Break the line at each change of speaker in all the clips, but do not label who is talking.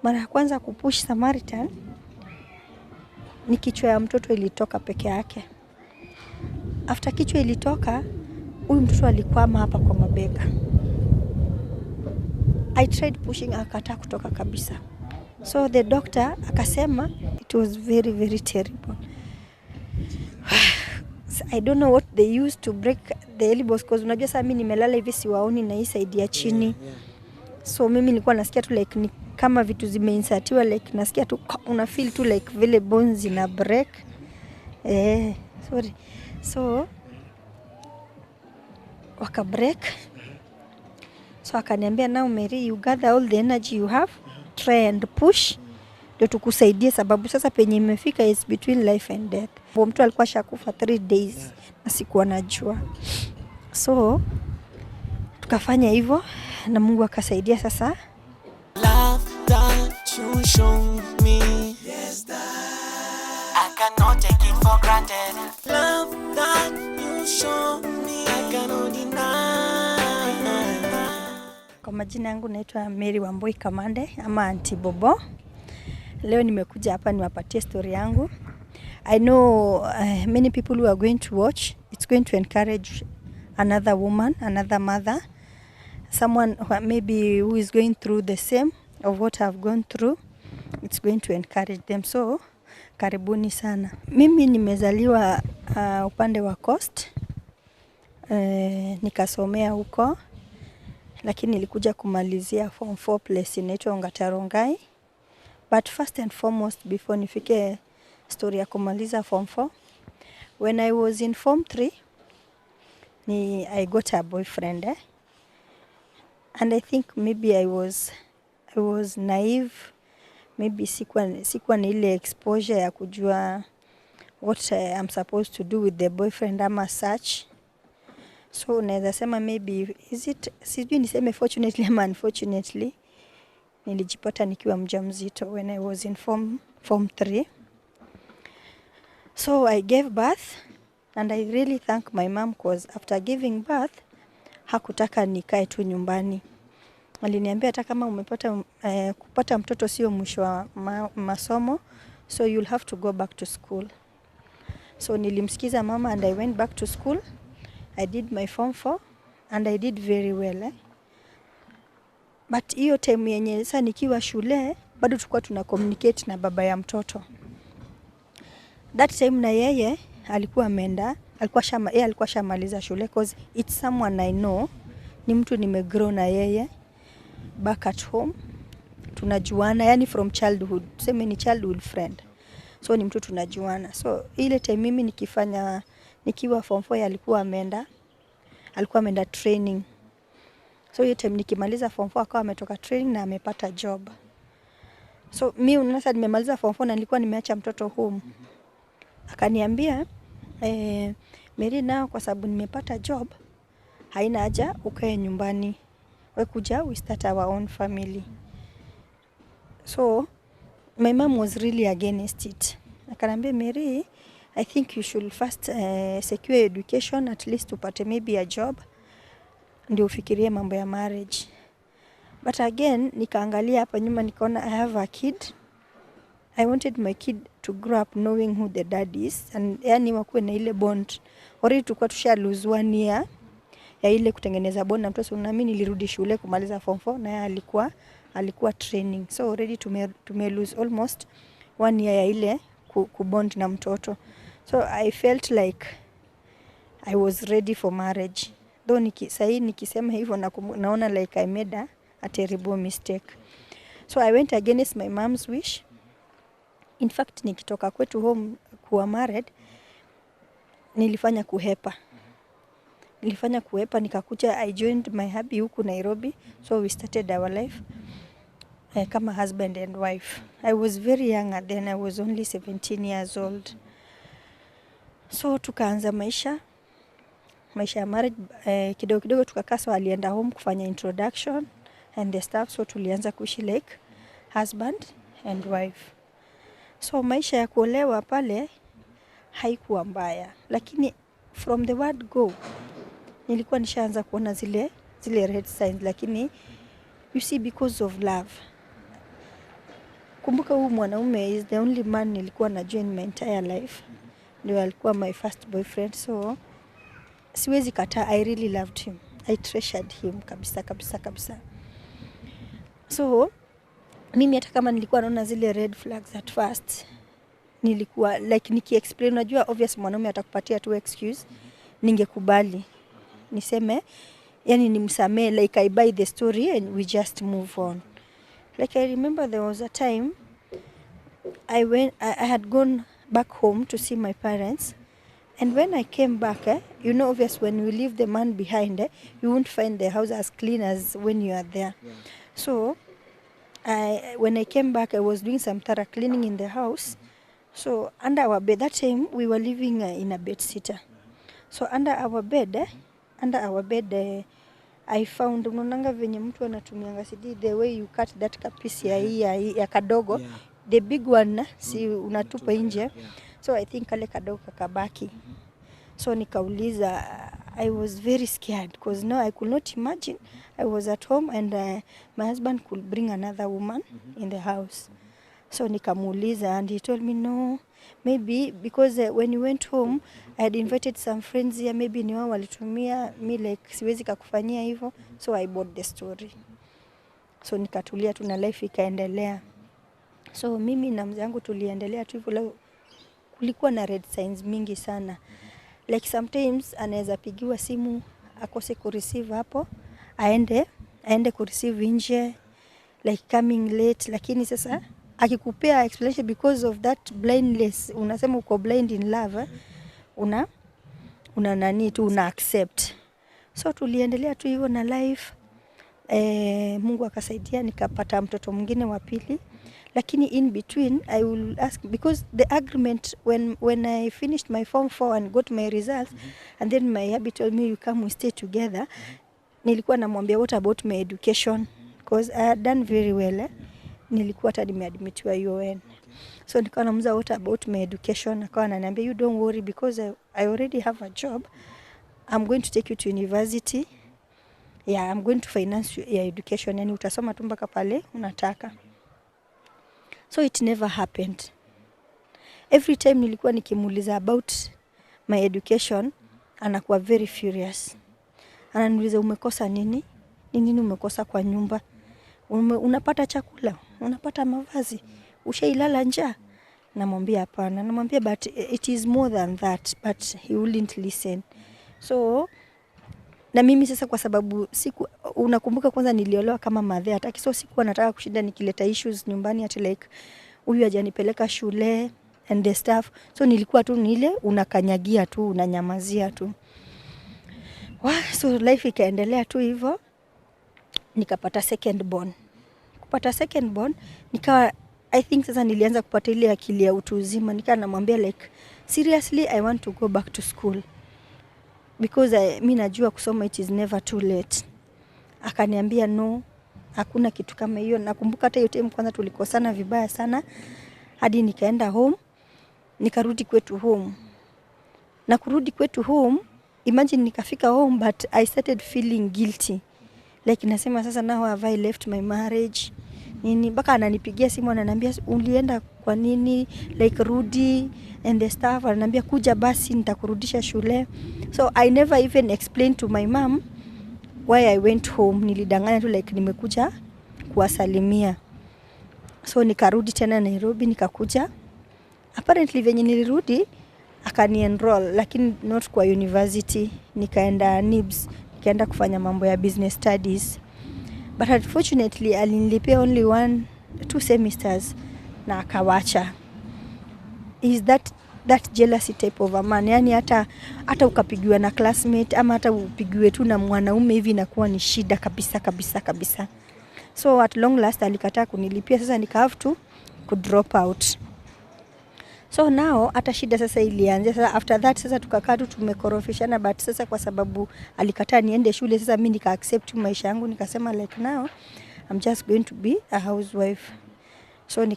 Mara ya kwanza kupush Samaritan ni kichwa ya mtoto ilitoka peke yake. After kichwa ilitoka, huyu mtoto alikwama hapa kwa mabega. I tried pushing, akataa kutoka kabisa. So the doctor akasema it was very very terrible. I don't know what they used to break the elbows because unajua sasa mimi nimelala hivi siwaoni na hii side ya chini. So mimi nilikuwa nasikia tu like ni kama vitu zimeinsatiwa, like nasikia tu una feel tu like vile bones zina break. Sorry. So waka break. So akaniambia, now Mary, you gather all the energy you have, try and push ndio tukusaidie, sababu sasa penye imefika is between life and death. Mtu alikuwa shakufa 3 days na sikuwa najua. So tukafanya hivyo na Mungu akasaidia sasa.
Love that you show me, yes, that I cannot take it for granted. Love that you show me, I cannot deny.
Kwa majina yangu naitwa Mary Wambui Kamande ama Auntie Bobo. Leo nimekuja hapa niwapatie story yangu. I know many people who are going to watch, it's going to encourage another woman, another mother, someone who maybe who is going through the same of what I've gone through. It's going to encourage them. So karibuni sana. Mimi nimezaliwa upande wa Coast. Nikasomea huko, lakini nilikuja kumalizia form 4 place inaitwa 𝐤𝐻𝐿. But first and foremost, before nifike story ya kumaliza form 4, when I was in form 3, I got a boyfriend. And I think maybe I was naive. Maybe sikuwa na ile exposure ya kujua what I'm supposed to do with the boyfriend ama such. So naweza sema maybe sijui niseme fortunately ama unfortunately, nilijipata nikiwa mjamzito when I was in form 3. So I gave birth and I really thank my mom because after giving birth hakutaka nikae tu nyumbani. Aliniambia hata kama umepata kupata mtoto sio mwisho wa masomo, so you'll have to go back to school. So nilimsikiza mama and I went back to school. I did my form 4 and I did very well. But hiyo time yenye sasa nikiwa shule bado tulikuwa tuna communicate na baba ya mtoto. That time na yeye alikuwa ameenda, alikuwa shamaliza shule because it's someone I know, ni mtu nimegrow na yeye back at home. Tunajuana yani from childhood, tuseme ni childhood friend. So ni mtu tunajuana. So ile time mimi nikiwa form 4 alikuwa ameenda training. So hiyo time nikimaliza form 4 akawa ametoka training na amepata job. So mimi sasa nimemaliza form 4 na nilikuwa nimeacha mtoto home. Akaniambia Mary, nao kwa sababu nimepata job haina haja ukae nyumbani. We kuja we start our own family. So my mom was really against it. Akaniambia, Mary, I think you should first secure education, at least upate maybe a job, ndio ufikirie mambo ya marriage. But again, nikaangalia hapa nyuma nikaona I have a kid. I wanted my kid to grow up knowing who the dad is. And yani wakuwe na ile bond. Already tulikuwa tusha lose 1 year ya ile kutengeneza bond na mtoto. Na mimi nilirudi shule kumaliza form 4 na yeye alikuwa training. So already tume lose almost 1 year ya ile kubond na mtoto. So I felt like I was ready for marriage. Though nikisema hivyo naona like I made a terrible mistake. So I went against my mom's wish. In fact, nikitoka kwetu home kuwa married, nilifanya kuhepa. Nikakuja, I joined my hubby huku Nairobi. So we started our life kama husband and wife. I was very young then, I was only 17 years old. So tukaanza maisha ya marriage. Kidogo tukakaa, so alienda home kufanya introduction and the stuff. So tulianza kuishi like husband and wife. So maisha ya kuolewa pale haikuwa mbaya, lakini from the word go nilikuwa nishaanza kuona zile red signs. Lakini you see, because of love nakumbuka huyu mwanaume is the only man nilikuwa najua in my entire life. Ndio alikuwa my first boyfriend, so siwezi kataa, I really loved him. I treasured him kabisa kabisa kabisa. So mimi hata kama nilikuwa naona zile red flags at first, nilikuwa like nikiexplain, unajua obvious mwanaume atakupatia tu excuse, ningekubali. Niseme yani nimsamee, like I buy the story and we just move on. Like I remember there was a time I had gone back home to see my parents, and when I came back, you know, obviously when you leave the man behind, you won't find the house as clean as when you are there. Yeah. So when I came back, I was doing some thorough cleaning in the house. So under our bed, that time we were living in a bed sitter. So under our bed, I found, unaonanga venye mtu anatumianga CD, the way you cut that kapisi ya kadogo, yeah. The big one, si unatupa nje. Yeah. So I think kale kadogo kakabaki. So nikauliza, I was very scared because now I could not imagine. I was at home and my husband could bring another woman in the house. So nikamuuliza, and he told me no, maybe because when you went home, I had invited some friends here, maybe ni wao walitumia, me like siwezi kakufanyia hivyo. So I bought the story. So nikatulia tu na life ikaendelea. So mimi na mzee wangu tuliendelea tu hivyo. Kulikuwa na red signs mingi sana. Like sometimes anaweza pigiwa simu akose kureceive hapo, aende kureceive nje, like coming late. Lakini sasa akikupea explanation because of that blindness, unasema uko blind in love, una nani tu una accept. So tuliendelea tu hivyo na life. Mungu akasaidia nikapata mtoto mwingine wa pili. Lakini in between I will ask, because the agreement when I finished my form 4 and got my results, and then my hubby told me you come we stay together, nilikuwa namwambia what about my education, because I had done very well. Nilikuwa hata nimeadmitiwa UN. So nikawa namuuliza what about my education, akawa ananiambia you don't worry because I already have a job. I'm going to take you to university. Yeah, I'm going to finance your education, yani utasoma tu mpaka pale unataka. So it never happened. Every time nilikuwa nikimuuliza about my education, anakuwa very furious. Ananiuliza umekosa nini? Nini umekosa kwa nyumba? Unapata chakula? Unapata mavazi? Ushailala njaa? Namwambia hapana. Namwambia but it is more than that, but he wouldn't listen. So na mimi sasa kwa sababu unakumbuka kwanza niliolewa kama madhe hataki, so sikuwa nataka kushinda nikileta issues nyumbani ati like huyu hajanipeleka shule and the stuff. So nilikuwa tu nile unakanyagia tu, unanyamazia tu. So life ikaendelea tu hivyo. Nikapata second born. Kupata second born nikawa I think sasa nilianza kupata ile akili ya utu uzima. Nikawa namwambia like seriously I want to go back to school. Because mimi najua kusoma it is never too late. Akaniambia no, hakuna kitu kama hiyo. Nakumbuka hata hiyo time kwanza tulikosana vibaya sana. Hadi nikaenda home, nikarudi kwetu home. Na kurudi kwetu home, imagine nikafika home but I started feeling guilty. Like nasema sasa now have I left my marriage? Nini mpaka ananipigia simu ananiambia ulienda kwa nini? Like rudi and the stuff. Ananiambia kuja basi nitakurudisha shule. So I never even explained to my mom why I went home. Nilidanganya tu like nimekuja kuwasalimia. So nikarudi tena Nairobi nikakuja. Apparently venye nilirudi akani-enroll lakini not kwa university. Nikaenda NIBS, nikaenda kufanya mambo ya business studies. But unfortunately alinilipia only 2 semesters na akawacha. Is that jealousy type of a man? Yani hata ukapigiwa na classmate ama hata upigiwe tu na mwanaume hivi inakuwa ni shida kabisa kabisa kabisa. So at long last alikataa kunilipia, sasa nika have to drop out. So now hata shida sasa ilianza. Sasa after that sasa tukakaa tu tumekorofishana, but sasa kwa sababu alikataa niende shule, sasa mimi nika accept maisha yangu, nikasema like now I'm just going to be a housewife. So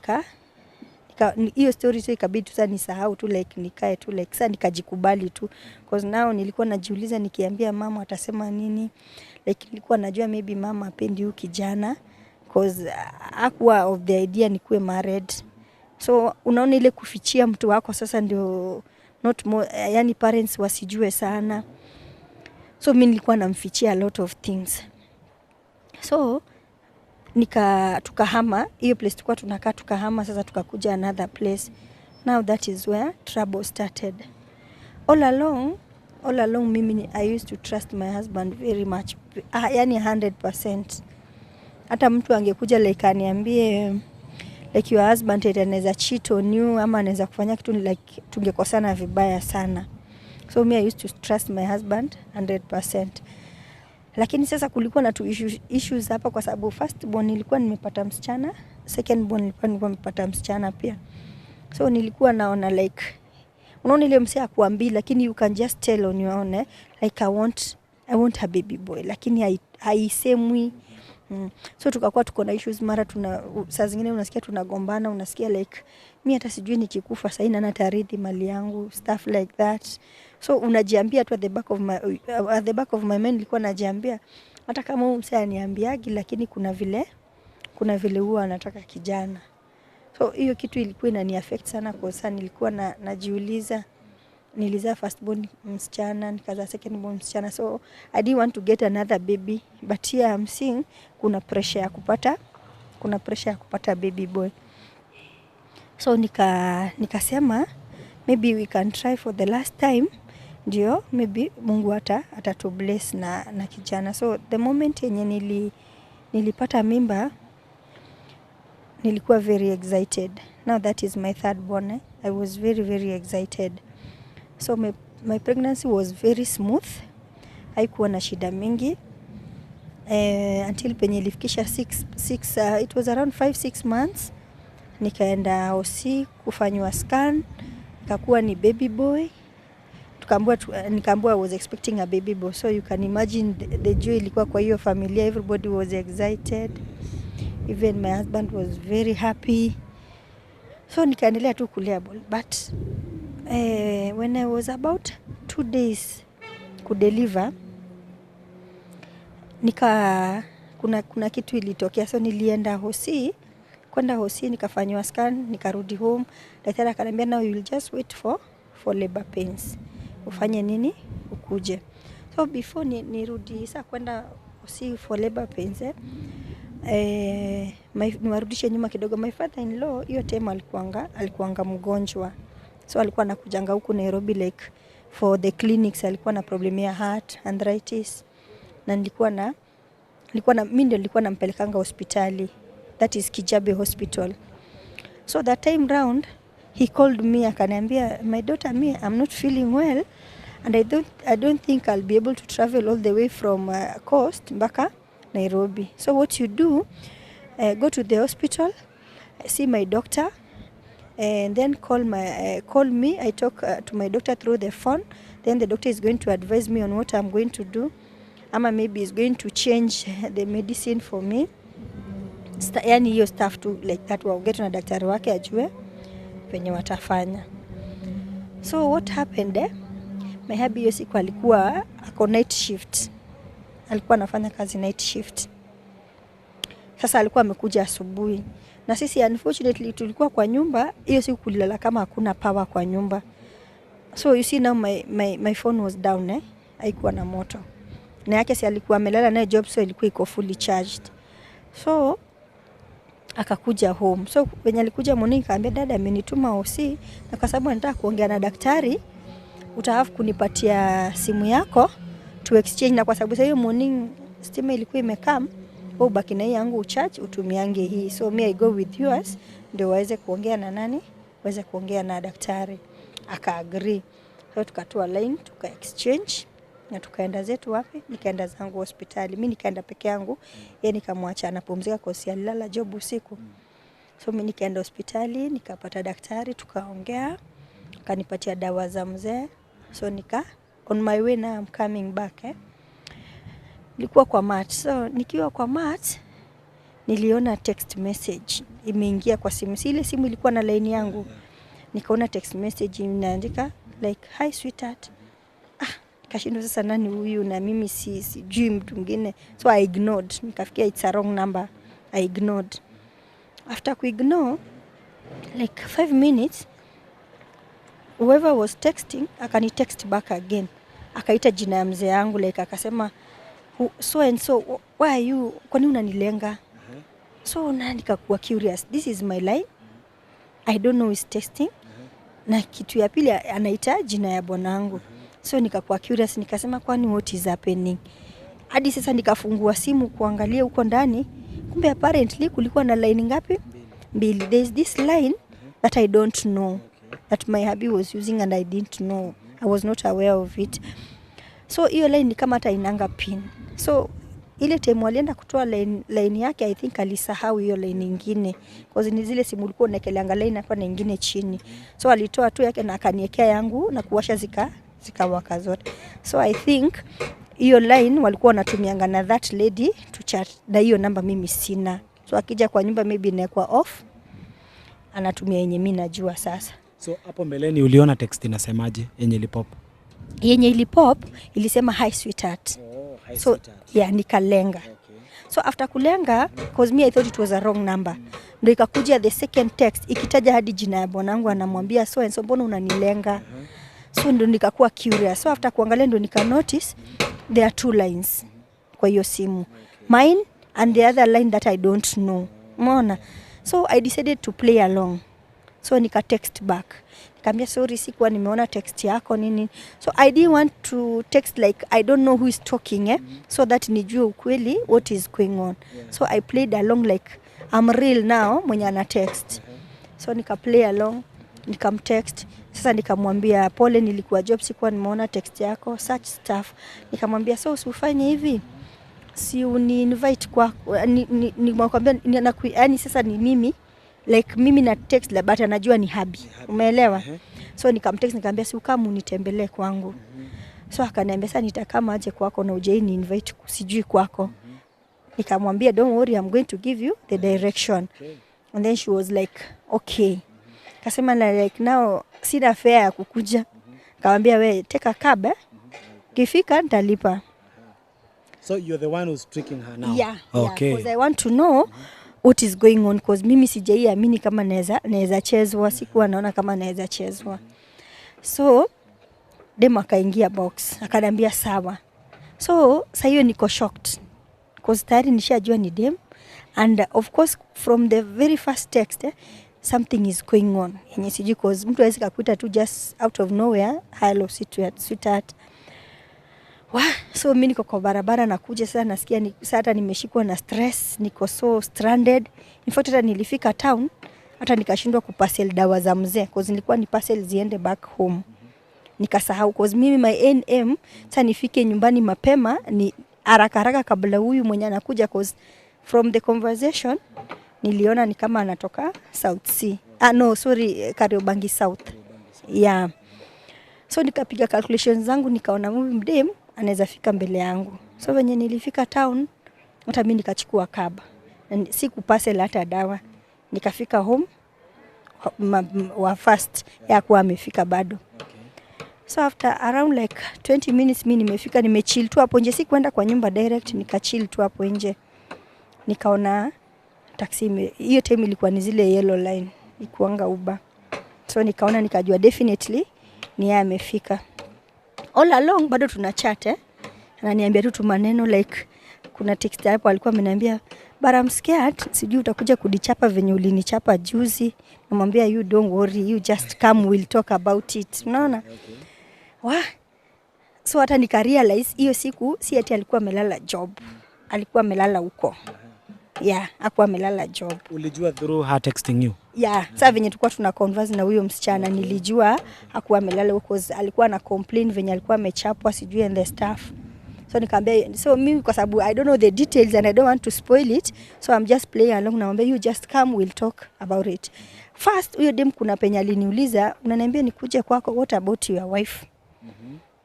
hiyo story tu ikabidi tu sasa nisahau tu like nikae tu like sasa nikajikubali tu, because now nilikuwa najiuliza nikiambia mama atasema nini. Like nilikuwa najua maybe mama hapendi huyu kijana cause hakuwa of the idea nikuwe married. So unaona ile kufichia mtu wako sasa ndio not more, yani parents wasijue sana. So mimi nilikuwa namfichia a lot of things. So tukahama hiyo place tulikuwa tunakaa, tukahama sasa tukakuja another place. Now that is where trouble started. All along mimi I used to trust my husband very much. Yani 100%. Hata mtu angekuja like aniambie like your husband anaweza cheat on you ama anaweza kufanya kitu like tungekosana vibaya sana. So me I used to trust my husband 100%. Lakini sasa kulikuwa na issues hapa kwa sababu first born nilikuwa nimepata msichana, second born nilikuwa nimepata msichana pia. So nilikuwa naona like unaona ile msee akuambii lakini you can just tell on your own like I want a baby boy lakini haisemwi. So tukakuwa tuko na issues, mara saa zingine unasikia tunagombana, unasikia like mimi hata sijui nikikufa sasa ina natarithi mali yangu, stuff like that. So unajiambia tu at the back of my mind nilikuwa najiambia hata kama huyu msee aniambiagi lakini kuna vile huwa anataka kijana. So hiyo kitu ilikuwa inani affect sana kwa sababu nilikuwa najiuliza, nilizaa first born msichana, nikazaa second born msichana. So I didn't want to get another baby, but here I'm seeing kuna pressure ya kupata baby boy. So nikasema maybe we can try for the last time, ndio maybe Mungu atatu bless na kijana. So the moment yenye nilipata mimba nilikuwa very excited. Now that is my third born. I was very very excited. So my pregnancy was very smooth. Haikuwa na shida mingi. Until penye ilifikisha it was around 5-6 months. Nikaenda hosi kufanywa scan. Ikakuwa ni baby boy. Nikaambiwa I was expecting a baby boy. So you can imagine the joy ilikuwa kwa hiyo familia. Everybody was excited. Even my husband was very happy. So nikaendelea tu kulea ball. But when I was about 2 days kudeliver, kuna kitu ilitokea. So nilienda hosi, nikafanywa scan, nikarudi home. Daktari akaniambia now you will just wait for labor pains. Ufanye nini? Ukuje. So before nirudi saa kwenda hosi for labor pains, niwarudishe nyuma kidogo. My father-in-law hiyo time alikuanga mgonjwa. So alikuwa anakujanga huku Nairobi like for the clinics, alikuwa na problem ya heart, arthritis. Na mimi ndio nilikuwa nampelekanga hospitali. That is Kijabe Hospital. So that time round he called me akaniambia, my daughter, me I'm not feeling well and I don't think I'll be able to travel all the way from coast mpaka Nairobi. So what you do, go to the hospital, see my doctor, and then call me. I talk to my doctor through the phone. Then the doctor is going to advise me on what I'm going to do. Ama maybe is going to change the medicine for me. Yani hiyo stuff to like that waongetu na daktari wake ajue venye watafanya. So what happened my hubby hiyo siku alikuwa ako night shift. Alikuwa anafanya kazi night shift. Sasa alikuwa amekuja asubuhi. Na sisi unfortunately tulikuwa kwa nyumba, hiyo siku kulala kama hakuna power kwa nyumba. So you see now my phone was down haikuwa na moto. Na yake si alikuwa amelala naye job, so ilikuwa iko fully charged. So akakuja home. So when alikuja morning kaambia dada amenituma hosi na kwa sababu anataka kuongea na daktari utahafu kunipatia simu yako to exchange, na kwa sababu sasa hiyo morning stima ilikuwa imekam, au baki na yangu ucharge utumiange hii. So me I go with yours ndio waweze kuongea na nani? Waweze kuongea na daktari. Aka agree. So tukatoa line, tuka exchange na tukaenda zetu wapi? Nikaenda zangu hospitali. Mimi nikaenda peke yangu, yeye nikamwacha anapumzika kwa sababu alilala job usiku. So mimi nikaenda hospitali, nikapata daktari, tukaongea, akanipatia dawa za mzee. So on my way now I'm coming back. Nilikuwa kwa mat. So nikiwa kwa mat niliona text message imeingia kwa simu. Ile simu ilikuwa na line yangu. Nikaona text message inaandika like hi sweetheart. Nikashindwa sasa nani huyu na mimi sijui mtu mwingine. So I ignored. Nikafikia it's a wrong number. I ignored. After ignore like 5 minutes, whoever was texting akani text back again. Akaita jina ya mzee yangu like akasema so and so, why are you, kwani unanilenga? So na nikakuwa curious, this is my line, I don't know is texting. Na kitu ya pili anaita jina ya bwanangu. So nikakuwa curious, nikasema kwani what is happening? Hadi sasa nikafungua simu kuangalia huko ndani, kumbe apparently kulikuwa na line ngapi? 2. There's this line that I don't know, that my hubby was using and I didn't know. I was not aware of it. So hiyo line ni kama hata inanga pin. So ile time walienda kutoa line yake, I think alisahau hiyo line nyingine. Because ni zile simu ulikuwa unaekeleanga line hapa na nyingine chini. So alitoa tu yake na akaniekea yangu na kuwasha zikawaka zote. So I think hiyo line walikuwa wanatumianga na that lady to chat. Na hiyo namba mimi sina. So akija kwa nyumba maybe inakuwa off. Anatumia yenye mimi najua sasa.
So hapo mbeleni uliona text inasemaje yenye ilipop?
Yenye ilipop ilisema hi sweetheart.
Hi
so
sweetheart.
Yeah, nikalenga. Okay. So after kulenga, cause me I thought it was a wrong number. Ndio ikakuja the second text ikitaja hadi jina ya bwanangu, anamwambia so and so, mbona unanilenga? So ndio nikakuwa curious. So after kuangalia ndio nika notice there are 2 lines kwa hiyo simu. Mine and the other line that I don't know. Umeona? So I decided to play along. So nika text back. Nikamwambia sorry, sikuwa nimeona text yako nini. So I didn't want to text like I don't know who is talking, so that nijue ukweli what is going on. So I played along like I'm real now mwenye ana text. So nika play along, nikamtext. Sasa nikamwambia pole, nilikuwa job, sikuwa nimeona text yako, such stuff. Nikamwambia so usifanye hivi, si uni invite kwa nimwambia yani sasa ni mimi like mimi na text la but anajua ni hubby. Umeelewa? So nikamtext nikamwambia si ukamu nitembelee kwangu. So akaniambia sasa nitakama aje kwako na uje ni invite sijui kwako. Nikamwambia don't worry, I'm going to give you the direction. And then she was like okay. Kasema like now sina fare ya kukuja. Nikamwambia we take a cab, kifika nitalipa.
So you're the one who's tricking her now?
Yeah,
okay.
Because I want to know what is going on, because mimi sijaiamini kama naweza chezwa, sikuwa naona kama naweza chezwa. So dem akaingia box, akaniambia sawa. So sasa hiyo niko shocked because tayari nishajua ni dem, and of course from the very first text something is going on. Yenye sijui because mtu hawezi kukuita tu just out of nowhere hello sweetheart. So mimi niko kwa barabara nakuja sasa, nasikia sasa hata nimeshikwa na stress, niko so stranded. In fact hata nilifika town hata nikashindwa kuparcel dawa za mzee because nilikuwa ni parcel ziende back home. Nikasahau because mimi my NM sasa nifike nyumbani mapema ni haraka kabla huyu mwenye anakuja, because from the conversation niliona ni kama anatoka South Sea. No sorry, Kariobangi South. Yeah. So nikapiga calculations zangu nikaona mdem anaweza fika mbele yangu. So wenye nilifika town hata mimi nikachukua cab. Sikupasel hata dawa. Nikafika home wa first ya kuwa amefika bado. So after around like 20 minutes mimi nimefika, nimechill tu hapo nje, sikwenda kwa nyumba direct, nikachill tu hapo nje. Nikaona taxi, hiyo time ilikuwa ni zile yellow line, ikuanga Uber. So nikaona nikajua definitely ni yeye amefika. All along bado tuna chat ananiambia tu maneno like kuna text hapo alikuwa ameniambia but I'm scared, sijui utakuja kudichapa venye ulinichapa juzi. Namwambia you don't worry, you just come, we'll talk about it. Unaona? So hata nikarealize hiyo siku si ati alikuwa amelala job. Alikuwa amelala huko. Yeah, hakuwa amelala job.
Ulijua through her texting you?
Yeah, sasa venye tulikuwa tuna converse na huyo msichana nilijua hakuwa amelala huko, alikuwa na complain venye alikuwa amechapwa sijui and the stuff. So nikamwambia, so mimi kwa sababu I don't know the details and I don't want to spoil it, so I'm just playing along. Naomba you just come, we'll talk about it. First huyo dem kuna penye aliniuliza, unaniambia nikuje kwako, what about your wife?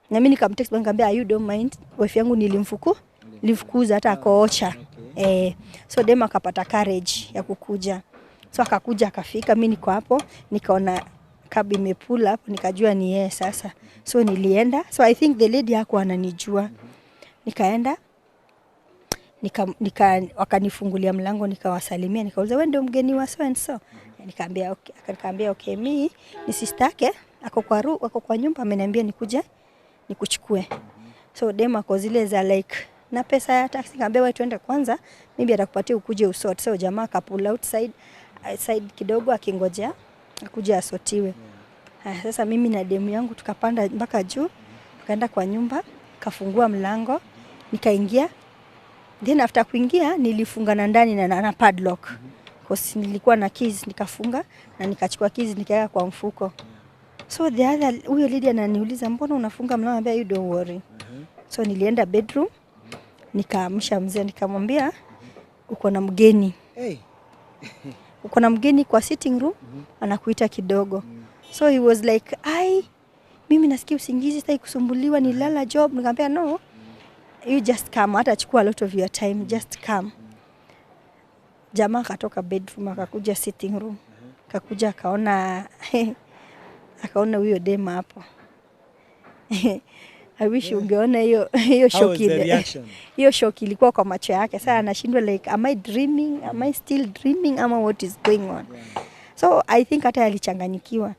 Na mimi nikamtext nikamwambia you don't mind, wife yangu nilimfukuza hata akoocha. So dem akapata courage ya kukuja. So akakuja akafika, mimi niko hapo, nikaona cab imepull up, nikajua ni yeye sasa. So nilienda. So I think the lady hakuwa ananijua. Nikaenda wakanifungulia mlango, nikawasalimia, nikauliza wewe ndio mgeni wa so and so? Nikaambia okay, akaniambia okay, mimi ni sister yake, ako kwa nyumba, ameniambia nikuje nikuchukue. So dema kwa zile za like na pesa ya taxi, nikamwambia wewe twende kwanza, maybe atakupatia ukuje usort. So jamaa akapull outside kidogo akingojea akuje asotiwe. Sasa mimi na demu yangu tukapanda mpaka juu, tukaenda kwa nyumba, kafungua mlango, nikaingia. Then after kuingia nilifungana ndani na padlock. Because nilikuwa na keys, nikafunga na nikachukua keys nikaweka kwa mfuko. So the other huyo lady ananiuliza mbona unafunga mlango? Anambia you don't worry. So nilienda bedroom, nikaamsha mzee, nikamwambia uko na mgeni. Uko na mgeni kwa sitting room, anakuita kidogo. So he was like, mimi nasikia usingizi, sitaki kusumbuliwa, nilala job. Nikamwambia no, you just come, hata chukua a lot of your time, just come. Jamaa katoka bedroom akakuja sitting room, akakuja akaona huyo dema hapo. I wish ungeona hiyo shock ile. Hiyo shock ilikuwa kwa macho yake. Sasa anashindwa like, am I dreaming? Am I still dreaming? Ama what is going on? So I think hata alichanganyikiwa.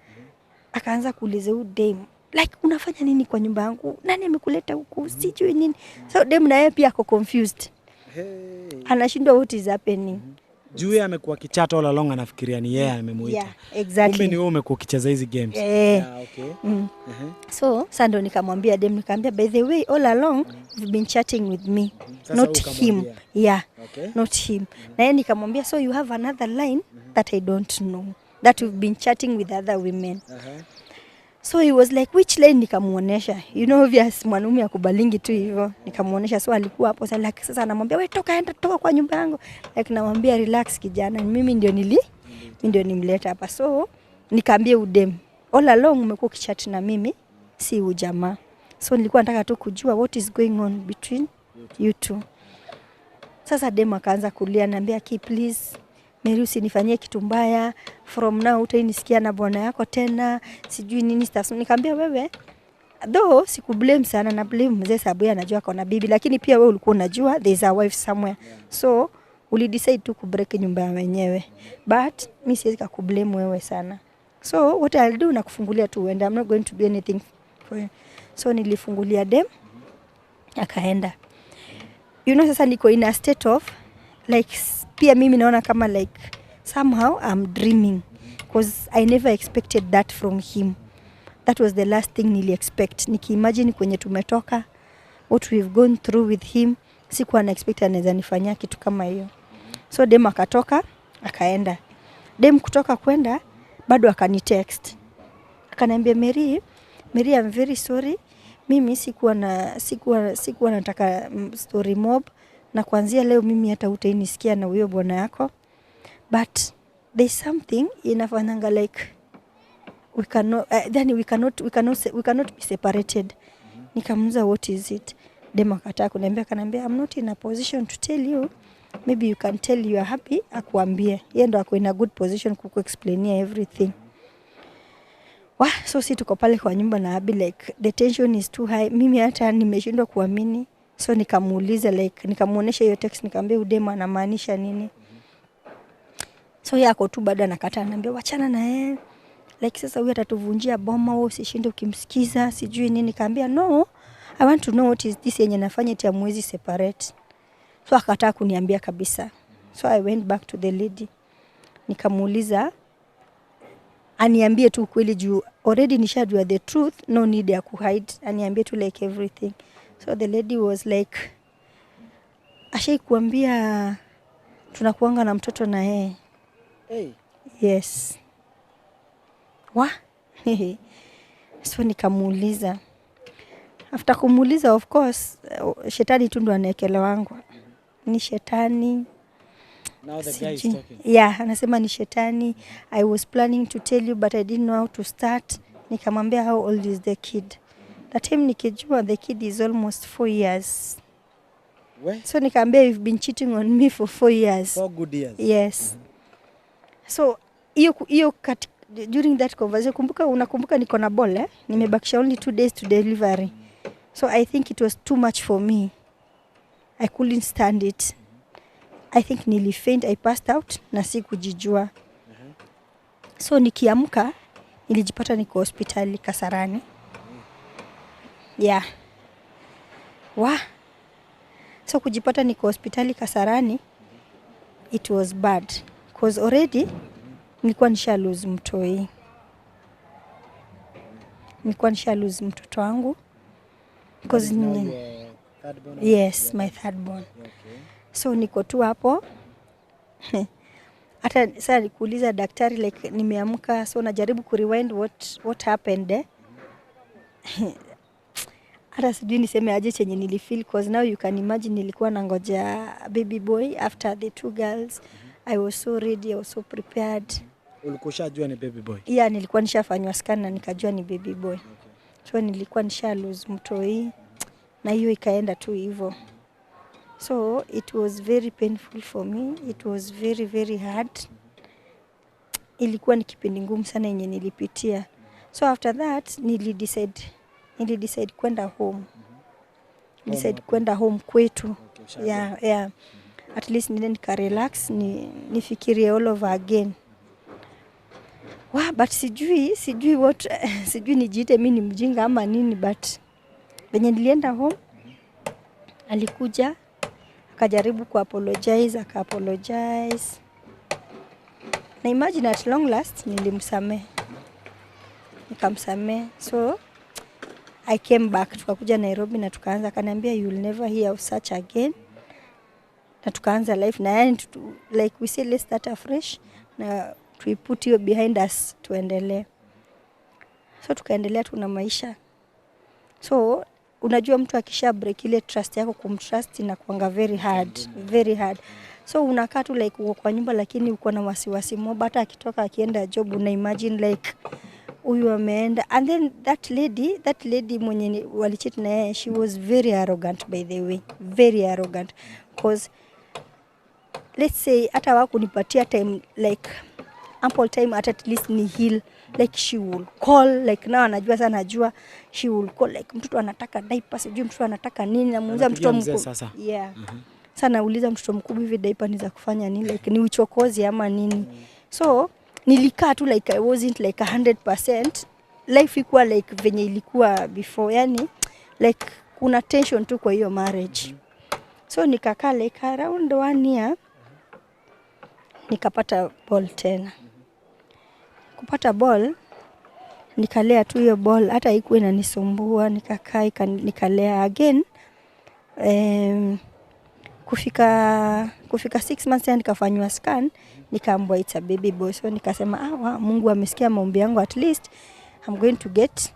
Akaanza kuuliza huyu dem, like unafanya nini kwa nyumba yangu? Nani amekuleta huku? Sijui nini. So dem na yeye pia ako confused. Anashindwa what is happening.
Juu yeye amekuwa kichata all along, anafikiria ni yeye amemuita.
Yeah, exactly.
Kumbe ni wewe umekuwa ukicheza hizi games.
Okay. So sasa ndo nikamwambia dem, nikamwambia by the way all along you've been chatting with me, not him. Not him. Na yeye nikamwambia so you have another line that I don't know, that you've been chatting with other women. So he was like which line? Nikamuonesha. You know obvious mwanaume akubalingi tu hivyo. Nikamuonesha. So alikuwa hapo sasa like sasa anamwambia wewe toka kwa nyumba yangu. Like namwambia relax kijana, mimi ndio nimleta hapa. So nikaambia udem all along umekuwa ukichat na mimi, si ujamaa. So nilikuwa nataka tu kujua what is going on between you two. Sasa dem akaanza kulia, ananiambia please Mary usinifanyie kitu mbaya, from now utainisikia na bwana yako tena, sijui nini stuff. Nikamwambia wewe though sikublame sana, na blame mzee sababu yeye anajua kuna bibi, lakini pia wewe ulikuwa unajua there is a wife somewhere. So ulidecide tu kubreak nyumba ya wenyewe, but mimi siwezi kukublame wewe sana. So what I'll do na kufungulia tu uende, I'm not going to do anything for you. So nilifungulia dem akaenda. You know sasa niko in a state of like pia mimi naona kama like somehow I'm dreaming, because I never expected that from him. That was the last thing nili expect. Nikiimagine kwenye tumetoka, what we've gone through with him, sikuwa na expect anaweza nifanyia kitu kama hiyo. So dem akatoka akaenda. Dem kutoka kwenda bado akanitext. Akaniambia Mary I'm very sorry. Mimi sikuwa nataka story mob, na kuanzia leo mimi hata utainisikia na huyo bwana yako, but there's something inafanyanga like we cannot be separated. Nikamuuliza what is it? Dem akataa kuniambia, kanambia I'm not in a position to tell you, maybe you can tell you are happy, akuambie. Yeye ndo ako in a good position kukuexplainia everything. So si tuko pale kwa nyumba na Abi, like the tension is too high. Mimi hata nimeshindwa kuamini. So nikamuuliza like nikamuonesha hiyo text, nikamwambia udema anamaanisha nini. So yeye ako tu bado anakataa, ananiambia wachana na yeye. Like sasa huyu atatuvunjia boma, wewe usishinde ukimsikiza, sijui nini. Nikamwambia no, I want to know what is this yenye nafanya eti amwezi separate. So akataa kuniambia kabisa. So I went back to the lady. Nikamuuliza aniambie tu kweli juu already nishajua the truth, no need ya kuhide, aniambie tu like everything. So the lady was like, ashai kuambia tunakuanga na mtoto na yeye. Yes. So nikamuuliza. After kumuuliza of course shetani tu ndo anaekelewangu. Ni shetani.
Now the guy is talking.
Yeah, anasema ni shetani. I was planning to tell you but I didn't know how to start. Nikamwambia how old is the kid? That time nikijua the kid is almost 4 years.
Where?
So nikamwambia you've been cheating on me for 4 years.
4 good years.
Yes. So hiyo during that conversation unakumbuka niko na ball nimebakisha only 2 days to delivery. So I think it was too much for me. I couldn't stand it. I think nilifaint, I passed out na sikujijua. So nikiamka nilijipata niko hospitali Kasarani. Yeah. So kujipata niko hospitali Kasarani, it was bad because already nilikuwa nisha lose mtoi. Nilikuwa nisha lose mtoto wangu because yes, my third born.
Okay.
So niko tu hapo. Hata sasa nikuuliza daktari like nimeamka, so najaribu kurewind what happened. Hata sijui niseme aje chenye nilifeel because now you can imagine nilikuwa nangoja baby boy after the 2 girls. I was so ready, I was so prepared.
Ulikushajua ni baby boy?
Yeah, nilikuwa nishafanywa scan na nikajua ni baby boy. Okay. So nilikuwa nisha lose mtoi na hiyo ikaenda tu hivyo. So it was very painful for me. It was very, very hard. Ilikuwa ni kipindi ngumu sana yenye nilipitia. So after that nilidecide kwenda home. Decide kwenda home kwetu. Okay, yeah. At least nile nika relax, nifikirie all over again. But sijui what sijui nijiite mimi ni mjinga ama nini, but venye nilienda home alikuja akajaribu kuapologize, akaapologize. Na imagine at long last nilimsamehe. Nikamsamehe. So I came back, tukakuja Nairobi na tukaanza, akaniambia you'll never hear of such again. Na tukaanza life na yani like we say let's start afresh na we put you behind us tuendelee. So tukaendelea tuna maisha. So unajua mtu akisha break ile trust yako, kumtrust na kuanga very hard. So unakaa tu like uko kwa nyumba lakini uko na wasiwasi mob, hata akitoka akienda job una imagine like huyu ameenda. And then that lady mwenye walicheat na yeye, she was very arrogant by the way, very arrogant, because let's say hata wakunipatia time like ample time at least ni heal, like she will call like now anajua sana, najua she will call like mtoto anataka diaper, sijui mtoto anataka nini, na muuliza mtoto mkubwa. Yeah. Sana uliza mtoto mkubwa hivi diaper ni za kufanya nini, like ni uchokozi ama nini. So nilikaa tu like I wasn't like 100%. Life ikuwa like venye ilikuwa before, yani like kuna tension tu kwa hiyo marriage. So nikakaa like around 1 year nikapata ball tena. Kupata ball nikalea tu hiyo ball, hata haikuwa inanisumbua, nikakaa nikalea again. Kufika 6 months nikafanywa scan, nikaambiwa it's a baby boy. So nikasema Mungu amesikia maombi yangu, at least I'm going to get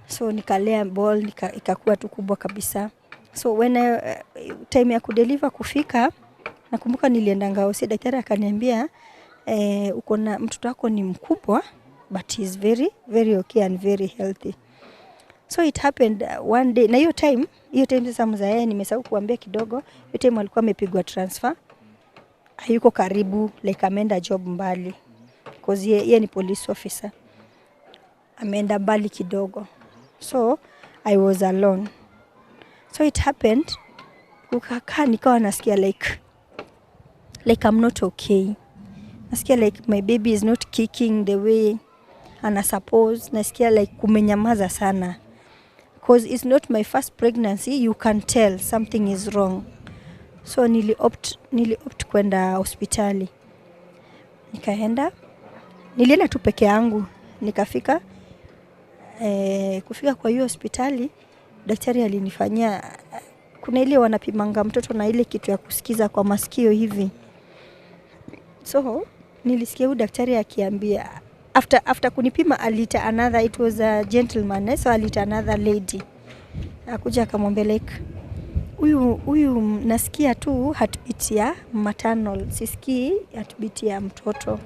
So nikalea ball ikakuwa tu kubwa kabisa. So when time ya kudeliver kufika, nakumbuka nilienda Ngausi, daktari akaniambia uko na mtoto wako ni mkubwa but he is very very okay and very healthy. So it happened one day, na hiyo time sasa mzae nimesahau kuambia kidogo, hiyo time alikuwa amepigwa transfer, hayuko karibu, like ameenda job mbali because yeye ni police officer, ameenda mbali kidogo. So I was alone. So it happened, ukakaa nikawa nasikia like I'm not okay. Nasikia like my baby is not kicking the way ana suppose. Nasikia like kumenyamaza sana, because it's not my first pregnancy, you can tell something is wrong. So nili opt kwenda hospitali. Nilienda tu peke yangu. Nikafika kufika kwa hiyo hospitali, daktari alinifanyia, kuna ile wanapimanga mtoto na ile kitu ya kusikiza kwa masikio hivi. So nilisikia huyu daktari akiambia, after kunipima alita another, it was a gentleman, so alita another lady. Akuja akamwambia like huyu nasikia tu heartbeat ya maternal, sisikii heartbeat ya mtoto.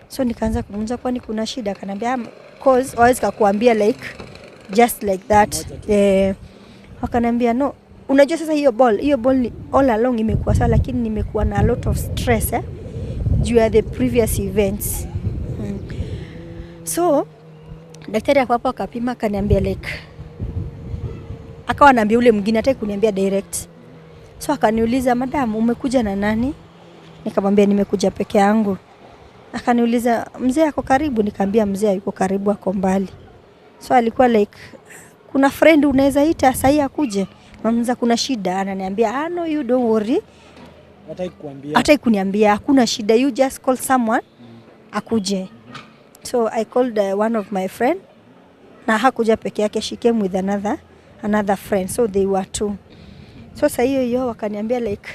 So nikaanza kumuuliza kwani kuna shida, akaniambia cause always kakuambia like just like that. Akaniambia no, unajua sasa hiyo ball ni all along imekuwa sawa, lakini nimekuwa na a lot of stress due to the previous events. So daktari hapo akapima, akaniambia like akawa ananiambia ule mwingine, hata kuniambia direct, So akaniuliza, madam, umekuja na nani? Nikamwambia nimekuja peke yangu. Akaniuliza, mzee ako karibu? Nikamwambia mzee hayuko karibu, ako mbali. So alikuwa like, kuna friend unaweza ita sasa akuje? Mama, kuna shida. Ananiambia, no, you don't worry. Hata kuniambia hakuna shida, you just call someone akuje. So I called one of my friend, na hakuja peke yake, she came with another friend, so they were two. So saa hiyo wakaniambia like,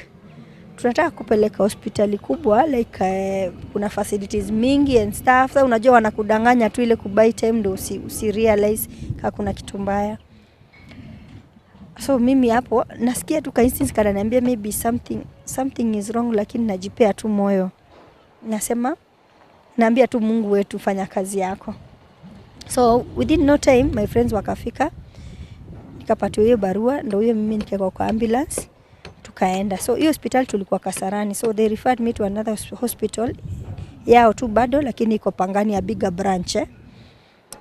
tunataka kupeleka hospitali kubwa, like kuna facilities mingi and stuff. So unajua wanakudanganya tu ile kubuy time ndio usi realize kama kuna kitu mbaya. So mimi hapo nasikia tu instance kananiambia maybe something is wrong, lakini najipea tu moyo. Nasema naambia tu Mungu wetu, fanya kazi yako. So within no time my friends wakafika, nikapata hiyo barua, ndio hiyo mimi nikawekwa kwa ambulance tukaenda. So hiyo hospital tulikuwa Kasarani, so they referred me to another hospital yao tu bado, lakini iko Pangani ya bigger branch.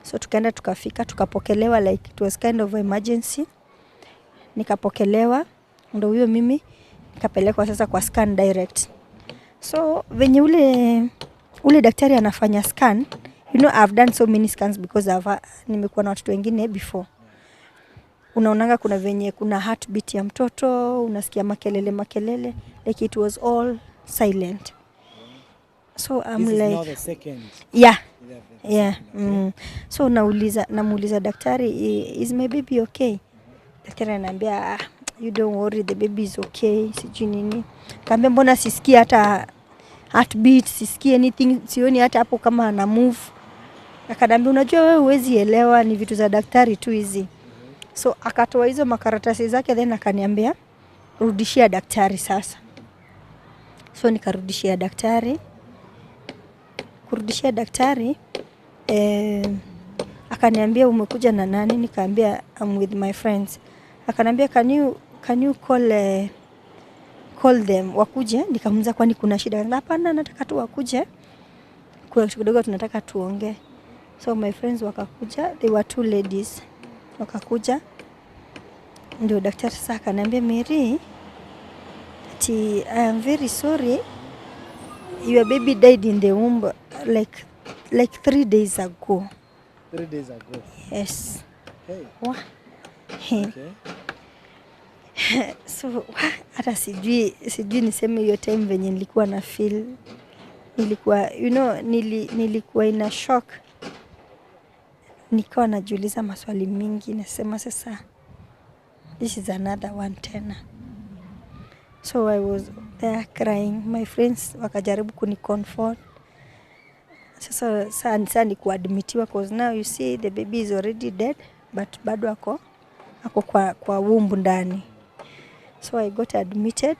So tukaenda tukafika, tukapokelewa like it was kind of emergency. Nikapokelewa, ndio huyo mimi nikapelekwa sasa kwa scan direct. So venye ule daktari anafanya scan, you know I've done so many scans because nimekuwa na watoto wengine before. Unaonanga kuna venye kuna heartbeat ya mtoto, unasikia makelele, like it was all silent. So I'm
this
like,
is not the second.
Yeah. So namuuliza daktari, is my baby okay? Daktari ananiambia, you don't worry, the baby is okay. Sijui nini. Kaambia mbona sisikii hata heartbeat, sisikii anything, sioni hata hapo kama ana move. Akaniambia, unajua wewe huwezi elewa, ni vitu za daktari tu hizi. So akatoa hizo makaratasi zake, then akaniambia rudishia daktari sasa. So nikarudishia daktari. Kurudishia daktari, akaniambia umekuja na nani? Nikaambia I'm with my friends. Akaniambia can you call them wakuje? Nikamuuliza kwani kuna shida? Hapana, nataka tu wakuje, kwa kidogo tunataka tuongee. So my friends wakakuja, they were two ladies. Wakakuja, ndio daktari sasa akaniambia, Mary, I am very sorry, your baby died in the womb like 3 days ago.
3 days ago?
Yes.
Hey.
Wow.
Okay.
So hata sijui niseme hiyo time venye nilikuwa na feel. Nilikuwa, nilikuwa in a shock. Nikawa najiuliza maswali mingi, nasema sasa this is another one tena. So I was there crying. My friends wakajaribu kuniconfort. Sasa ni kuadmitiwa, because now you see the baby is already dead, but bado ako kwa womb ndani. So I got admitted.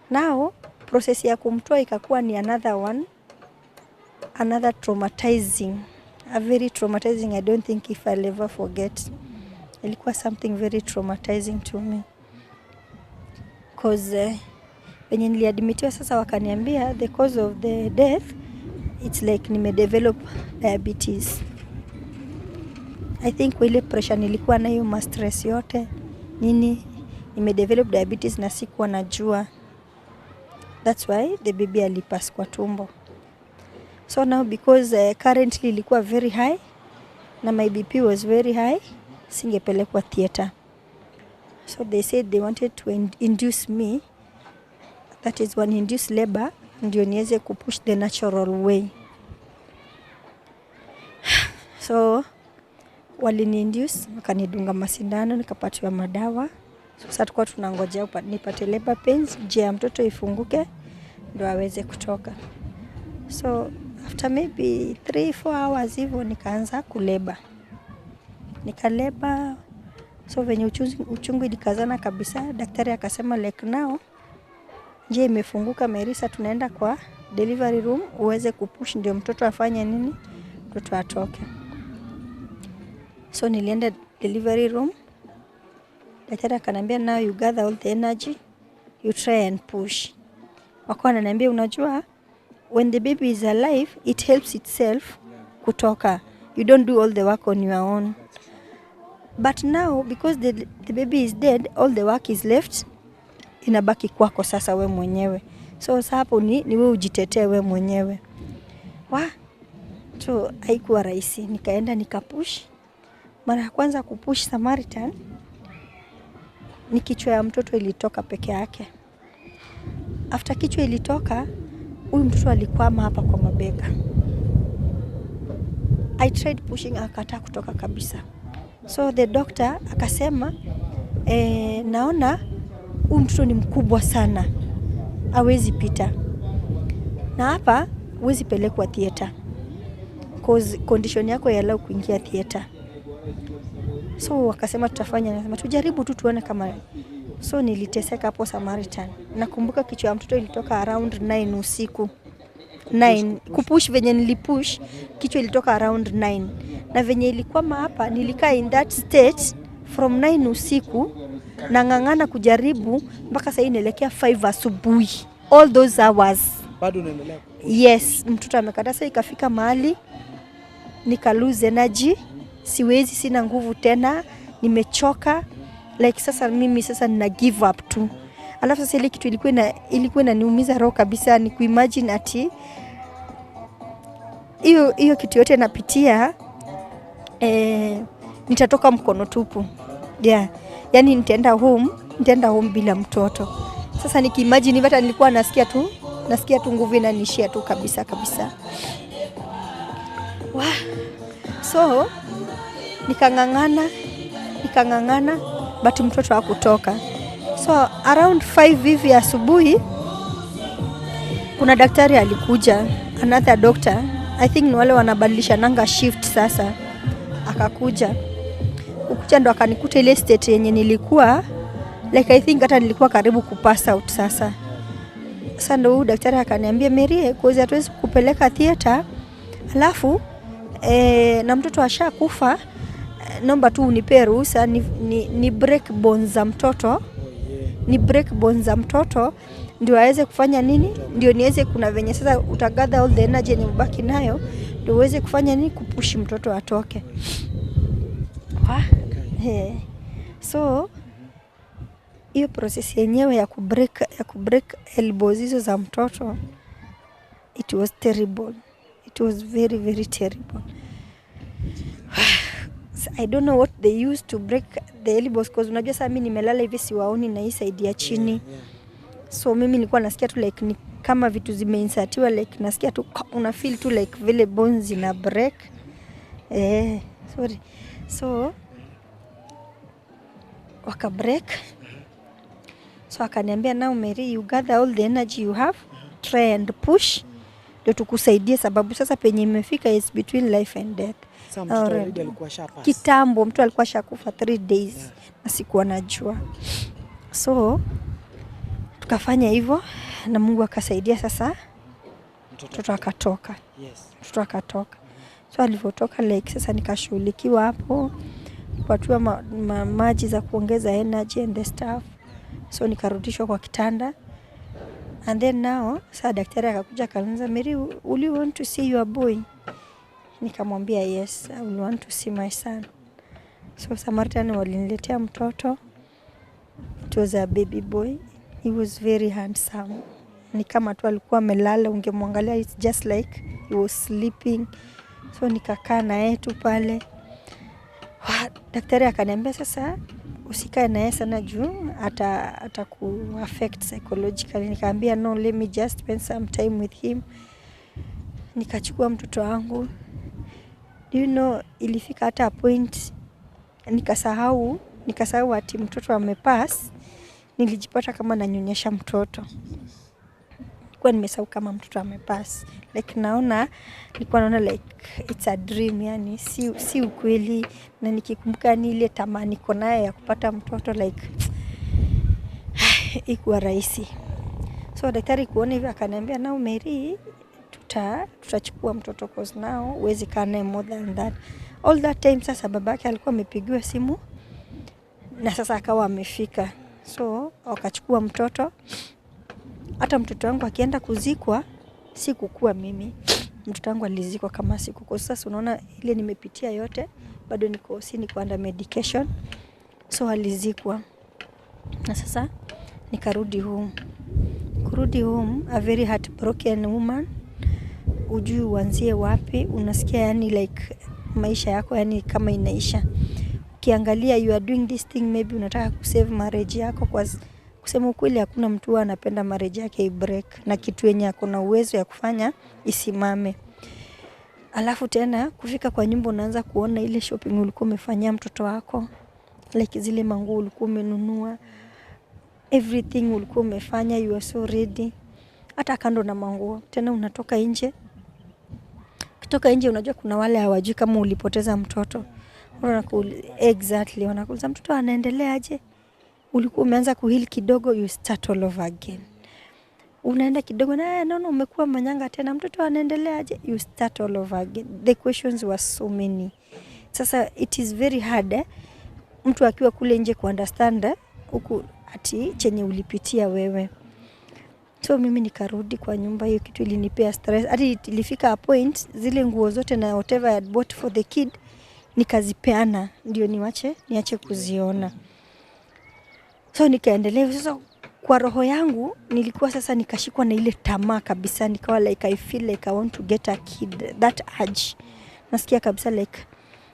Now process ya kumtoa ikakuwa ni another traumatizing, a very traumatizing. I don't think if I'll ever forget. Ilikuwa something very traumatizing to me, because when niliadmitiwa sasa wakaniambia the cause of the death, it's like nimedevelop diabetes. I think ile pressure nilikuwa nayo, ma stress yote nini, nimedevelop diabetes na sikuwa najua. That's why the baby alipass kwa tumbo. So now because currently ilikuwa very high na my BP was very high, singepelekwa theater. So they said they wanted to induce me, that is when induce labor, ndio niweze kupush the natural way. So walini-induce, wakanidunga masindano, nikapatiwa madawa. So sasa tulikuwa tunangojea nipate labor pains, njia ya mtoto ifunguke ndio aweze kutoka. So after maybe 3-4 hours hivyo nikaanza kuleba. Nikaleba. So venye uchungu ilikazana kabisa, daktari akasema like now njia imefunguka Merisa, tunaenda kwa delivery room uweze kupush ndio mtoto afanye nini, mtoto atoke. So nilienda delivery room. Daktari akaniambia now you gather all the energy, you try and push. Wakawa wananiambia unajua when the baby is alive it helps itself kutoka. You don't do all the work on your own. But now because the baby is dead, all the work is left inabaki kwako sasa we mwenyewe. So sasa hapo ni wewe ujitetee we mwenyewe. So haikuwa rahisi. Nikaenda nikapush. Mara ya kwanza kupush Samaritan, ni kichwa ya mtoto ilitoka peke yake. After kichwa ilitoka, huyu mtoto alikwama hapa kwa mabega. I tried pushing, akakataa kutoka kabisa. So the doctor akasema, naona huyu mtoto ni mkubwa sana, hawezi pita. Na hapa huwezi pelekwa theater, cause condition yako yalao kuingia theater. So wakasema tutafanya, nasema tujaribu tu tuone kama. So niliteseka hapo Samaritan. Nakumbuka kichwa ya mtoto ilitoka around 9 usiku. 9 kupush venye nilipush, kichwa ilitoka around 9. Na venye ilikuwa hapa, nilikaa in that state from 9 usiku na ngangana kujaribu mpaka sasa inaelekea 5 asubuhi. All those hours
bado unaendelea?
Yes, mtoto amekata. Sasa ikafika mahali nika lose energy, siwezi, sina nguvu tena, nimechoka. Like sasa mimi sasa nina give up tu. Alafu sasa ile kitu ilikuwa inaniumiza roho kabisa, ni kuimagine ati hiyo kitu yote napitia, nitatoka mkono tupu. Yeah. Yani nitaenda home bila mtoto. Sasa nikiimagine hata nilikuwa nasikia tu nguvu inanishia tu kabisa. So nikangangana but mtoto hakutoka. So around 5 hivi asubuhi kuna daktari alikuja, another doctor, I think ni wale wanabadilisha nanga shift sasa. Akakuja ndo akanikuta ile state yenye nilikuwa, like I think hata nilikuwa karibu kupass out sasa. Sasa ndo huyu daktari akaniambia, Mary, cause hatuwezi kupeleka theater, alafu na mtoto ashakufa, naomba tu unipe ruhusa ni break bones za mtoto. Ni break bones za mtoto ndio aweze kufanya nini? Ndio niweze, kuna venye sasa utagather all the energy yenye mbaki nayo ndio uweze kufanya nini? Kupush mtoto atoke. So hiyo process yenyewe ya kubreak elbows hizo za mtoto, it was terrible. It was very, very terrible. I don't know what they used to break the elbows, because unajua sasa mimi nimelala hivi siwaoni na hii side ya chini. So mimi nilikuwa nasikia tu like ni kama vitu zimeinsatiwa, like nasikia tu una feel tu like vile bones zina break. So waka break. So akaniambia, now Mary, you gather all the energy you have, try and push ndio tukusaidie, sababu sasa penye imefika is between life and death. Kitambo mtu alikuwa shakufa 3 days na sikuwa najua. So tukafanya hivyo na Mungu akasaidia, sasa mtoto akatoka. Mtoto akatoka. So alivyotoka like sasa nikashughulikiwa hapo, kupatiwa maji za kuongeza energy and the stuff. So nikarudishwa kwa kitanda. And then now sasa daktari akakuja akaniuliza, Mary, will you want to see your boy? Nikamwambia yes, I will want to see my son. So Samaritan waliniletea mtoto. It was a baby boy. He was very handsome. Ni kama tu alikuwa amelala, ungemwangalia it's just like he was sleeping. So nikakaa na yeye tu pale. Daktari akaniambia sasa usikae na yeye sana juu ataku affect psychologically. Nikaambia no, let me just spend some time with him. Nikachukua mtoto wangu. Do you know, ilifika hata point nikasahau ati mtoto amepass. Nilijipata kama nanyonyesha mtoto. Kwa nimesahau kama mtoto amepass. Like nilikuwa naona like it's a dream, yani si ukweli, na nikikumbuka ni ile tamaa niko nayo ya kupata mtoto like ikuwa rahisi. So daktari kuona hivyo akaniambia, now Mary, tutachukua mtoto cause now huwezi kaa naye more than that. All that time sasa babake alikuwa amepigiwa simu na sasa akawa amefika. So wakachukua mtoto. Hata mtoto wangu akienda kuzikwa sikukua mimi. Mtoto wangu alizikwa kama siku. Kwa sasa unaona ile nimepitia yote, bado niko under medication. So alizikwa. Na sasa Nikarudi home. Kurudi home, a very heartbroken woman. Ujui uanzie wapi, unasikia yani like maisha yako yani kama inaisha. Ukiangalia you are doing this thing, maybe unataka kusave marriage yako, kwa kusema ukweli hakuna mtu anapenda marriage yake break na kitu yenye akona uwezo ya kufanya isimame. Alafu tena kufika kwa nyumba unaanza kuona ile shopping ulikuwa umefanyia mtoto wako, like zile manguo ulikuwa umenunua, everything ulikuwa umefanya, you are so ready. Hata kando na manguo tena unatoka nje. Kutoka nje unajua kuna wale hawajui kama ulipoteza mtoto. Exactly, wanakuuliza mtoto anaendelea aje? Ulikuwa umeanza kuheal kidogo, you start all over again. Unaenda kidogo na naona umekuwa manyanga tena, mtoto anaendelea aje? You start all over again. The questions were so many. Sasa it is very hard mtu akiwa kule nje ku understand huku ati chenye ulipitia wewe. So mimi nikarudi kwa nyumba, hiyo kitu ilinipea stress. Hadi ilifika a point zile nguo zote na whatever I had bought for the kid nikazipeana ndio niache kuziona. So nikaendelea sasa kwa roho yangu nilikuwa sasa nikashikwa na ile tamaa kabisa, nikawa like I feel like I want to get a kid, that urge. Nasikia kabisa like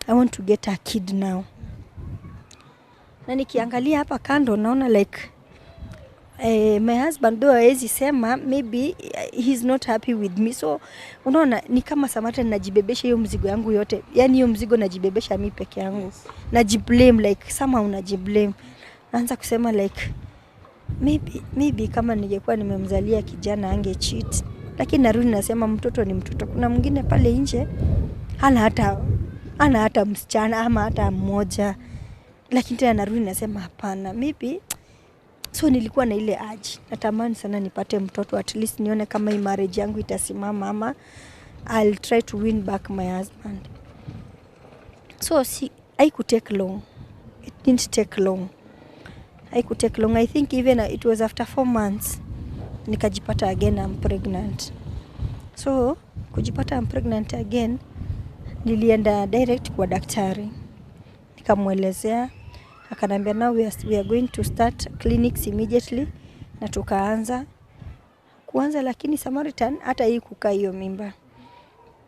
I want to get a kid now. Na nikiangalia hapa kando naona like my husband though hawezi sema, maybe he's not happy with me. So unaona ni kama Samata najibebesha hiyo mzigo yangu yote. Yani hiyo mzigo najibebesha mimi peke yangu. Najiblame like somehow unajiblame. Naanza kusema like maybe kama ningekuwa nimemzalia kijana ange cheat. Lakini narudi nasema mtoto ni mtoto. Kuna mwingine pale nje hana hata msichana ama hata mmoja. Lakini tena narudi nasema hapana, maybe. So nilikuwa na ile urge. Natamani sana nipate mtoto, at least nione kama hii marriage yangu itasimama ama I'll try to win back my husband. So I could take long. It didn't take long. I could take long. I think even it was after 4 months nikajipata again I'm pregnant. So kujipata I'm pregnant again, nilienda direct kwa daktari. Nikamwelezea, akanambia now we are going to start clinics immediately. Na tukaanza lakini Samaritan hata hii kukaa hiyo mimba.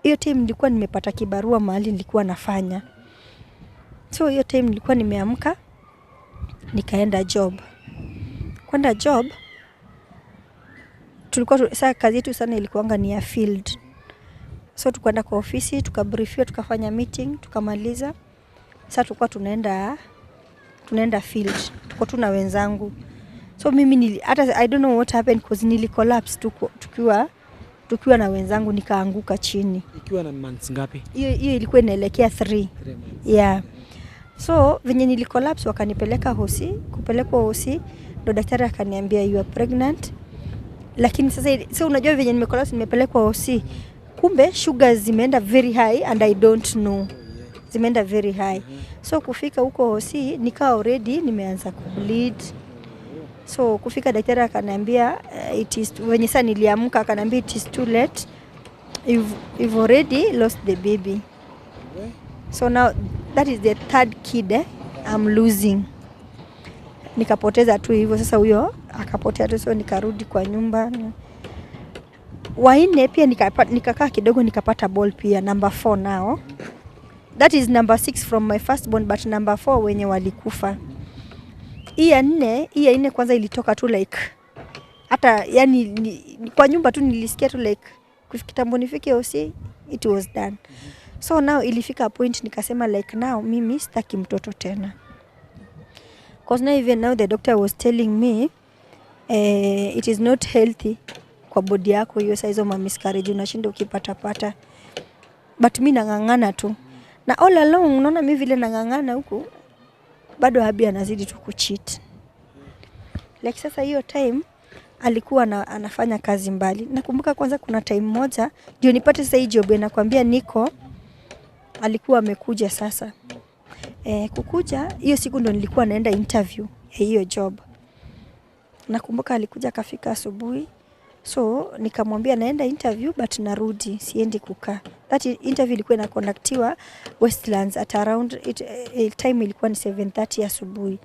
Hiyo time nilikuwa nimepata kibarua mahali nilikuwa nafanya. So hiyo time nilikuwa nimeamka nikaenda job. Kwenda job tulikuwa sasa kazi yetu sana ilikuanga ni ya field. So tukaenda kwa ofisi, tukabriefiwa, tukafanya meeting, tukamaliza. Sasa tulikuwa tunaenda field. Tuko tu na wenzangu. So mimi hata I don't know what happened because nilicollapse tukiwa na wenzangu, nikaanguka chini.
Ikiwa na months ngapi?
Hiyo ilikuwa inaelekea 3 months. Yeah. So venye nilicollapse wakanipeleka hosi, kupelekwa hosi ndo daktari akaniambia you are pregnant. Lakini sasa unajua venye nimecollapse nimepelekwa hosi, kumbe sugar zimeenda very high and I don't know. Zimeenda very high. So kufika huko hosi nika already nimeanza kubleed. So kufika daktari akaniambia it is when sasa niliamka akaniambia it is too late. You've already lost the baby. So now that is the 3rd kid I'm losing. Nikapoteza tu hivyo, sasa huyo akapotea tu. So nikarudi kwa nyumba. Waine pia nikakaa kidogo nikapata ball pia number 4 now. That is number 6 from my first born, but number 4 wenye walikufa. Hii ya 4 kwanza ilitoka tu like hata yani kwa nyumba tu nilisikia tu like kitambo nifike hosi it was done. So now ilifika a point nikasema like now mimi sitaki mtoto tena. Because now even now the doctor was telling me it is not healthy kwa body yako hiyo size of miscarriage unashinda ukipata. But mimi nangangana tu. Na all along unaona mimi vile nangangana huku bado habi anazidi tu kucheat. Like sasa hiyo time alikuwa anafanya kazi mbali. Nakumbuka kwanza kuna time moja ndio nipate sasa hii job nakwambia niko alikuwa amekuja sasa. Kukuja hiyo siku ndo nilikuwa naenda interview ya hiyo job. Nakumbuka alikuja akafika asubuhi. So nikamwambia naenda interview but narudi, siendi kukaa. That interview ilikuwa inaconductiwa Westlands at around time ilikuwa ni 7:30 asubuhi.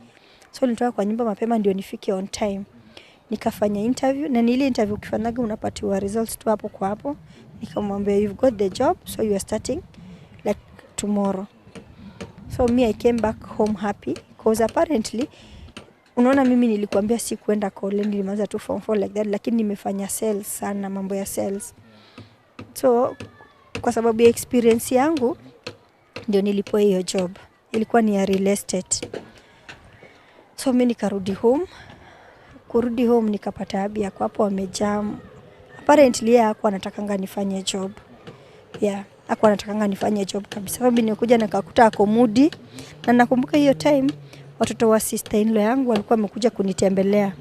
So nilitoka kwa nyumba mapema ndio nifike on time. nikafanya interview, na ile interview ukifanyaga unapatiwa results tu hapo kwa hapo. Nikamwambia you've got the job, so you are starting like tomorrow. So me I came back home happy because apparently unaona mimi nilikwambia si kwenda college, nilianza tu form 4 like that, lakini nimefanya sales sana, mambo ya sales. So kwa sababu ya experience yangu ndio nilipoa hiyo job. Ilikuwa ni ya real estate. So mimi nikarudi home. Kurudi home nikapata abi yako hapo amejam. Apparently yeye hakuwa anatakanga nifanye job. Yeah, hakuwa anatakanga nifanye job kabisa. Sababu nilikuja nikakuta ako moody, na nakumbuka hiyo time watoto wa sister in law yangu walikuwa wamekuja kunitembelea.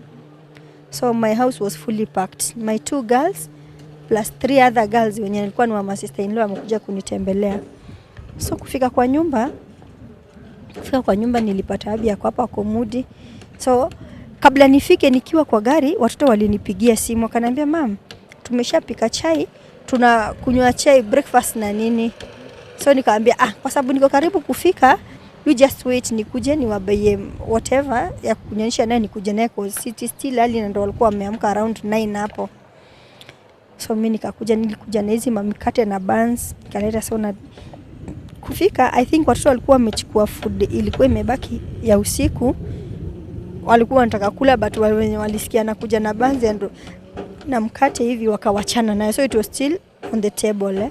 So my house was fully packed. My 2 girls plus 3 other girls wenye nilikuwa ni wa sister in law wamekuja kunitembelea. So kufika kwa nyumba nilipata abi yako hapa ako moody. So kabla nifike nikiwa kwa gari, watoto walinipigia simu wakaniambia mom, tumeshapika chai, tunakunywa chai breakfast na nini. So nikaambia kwa sababu niko karibu kufika, you just wait nikuje niwabaye whatever ya kunyonyesha naye nikuje naye kwa city still early, na ndio walikuwa wameamka around 9 hapo. So mimi nilikuja na hizi mamikate na buns nikaleta. So na kufika I think watoto walikuwa wamechukua food ilikuwa imebaki ya usiku, walikuwa wanataka kula, but wenye walisikia na kuja na buns na mkate hivi wakawachana nayo. So it was still on the table.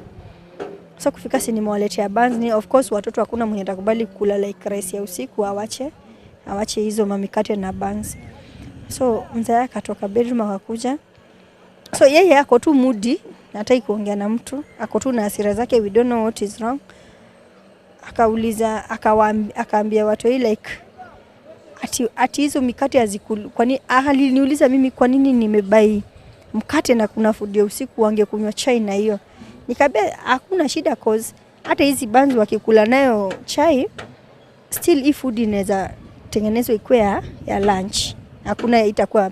So kufika si nimewaletea buns. Ni of course watoto hakuna mwenye atakubali kula like rice ya usiku, awache hizo mamikate na buns. So mzee akatoka bedroom akakuja. So yeye ako tu moody, hataki kuongea na mtu, ako tu na hasira zake, we don't know what is wrong. Akauliza akaambia watu hii like ati hizo mikate hazikulu. Kwani aliniuliza mimi kwa nini nimebai mkate na kuna food ya usiku, wangekunywa chai na hiyo. Nikamwambia hakuna shida cause hata hizi buns wakikula nayo chai still hii food inaweza tengenezwa ikuwe ya lunch. Hakuna itakuwa.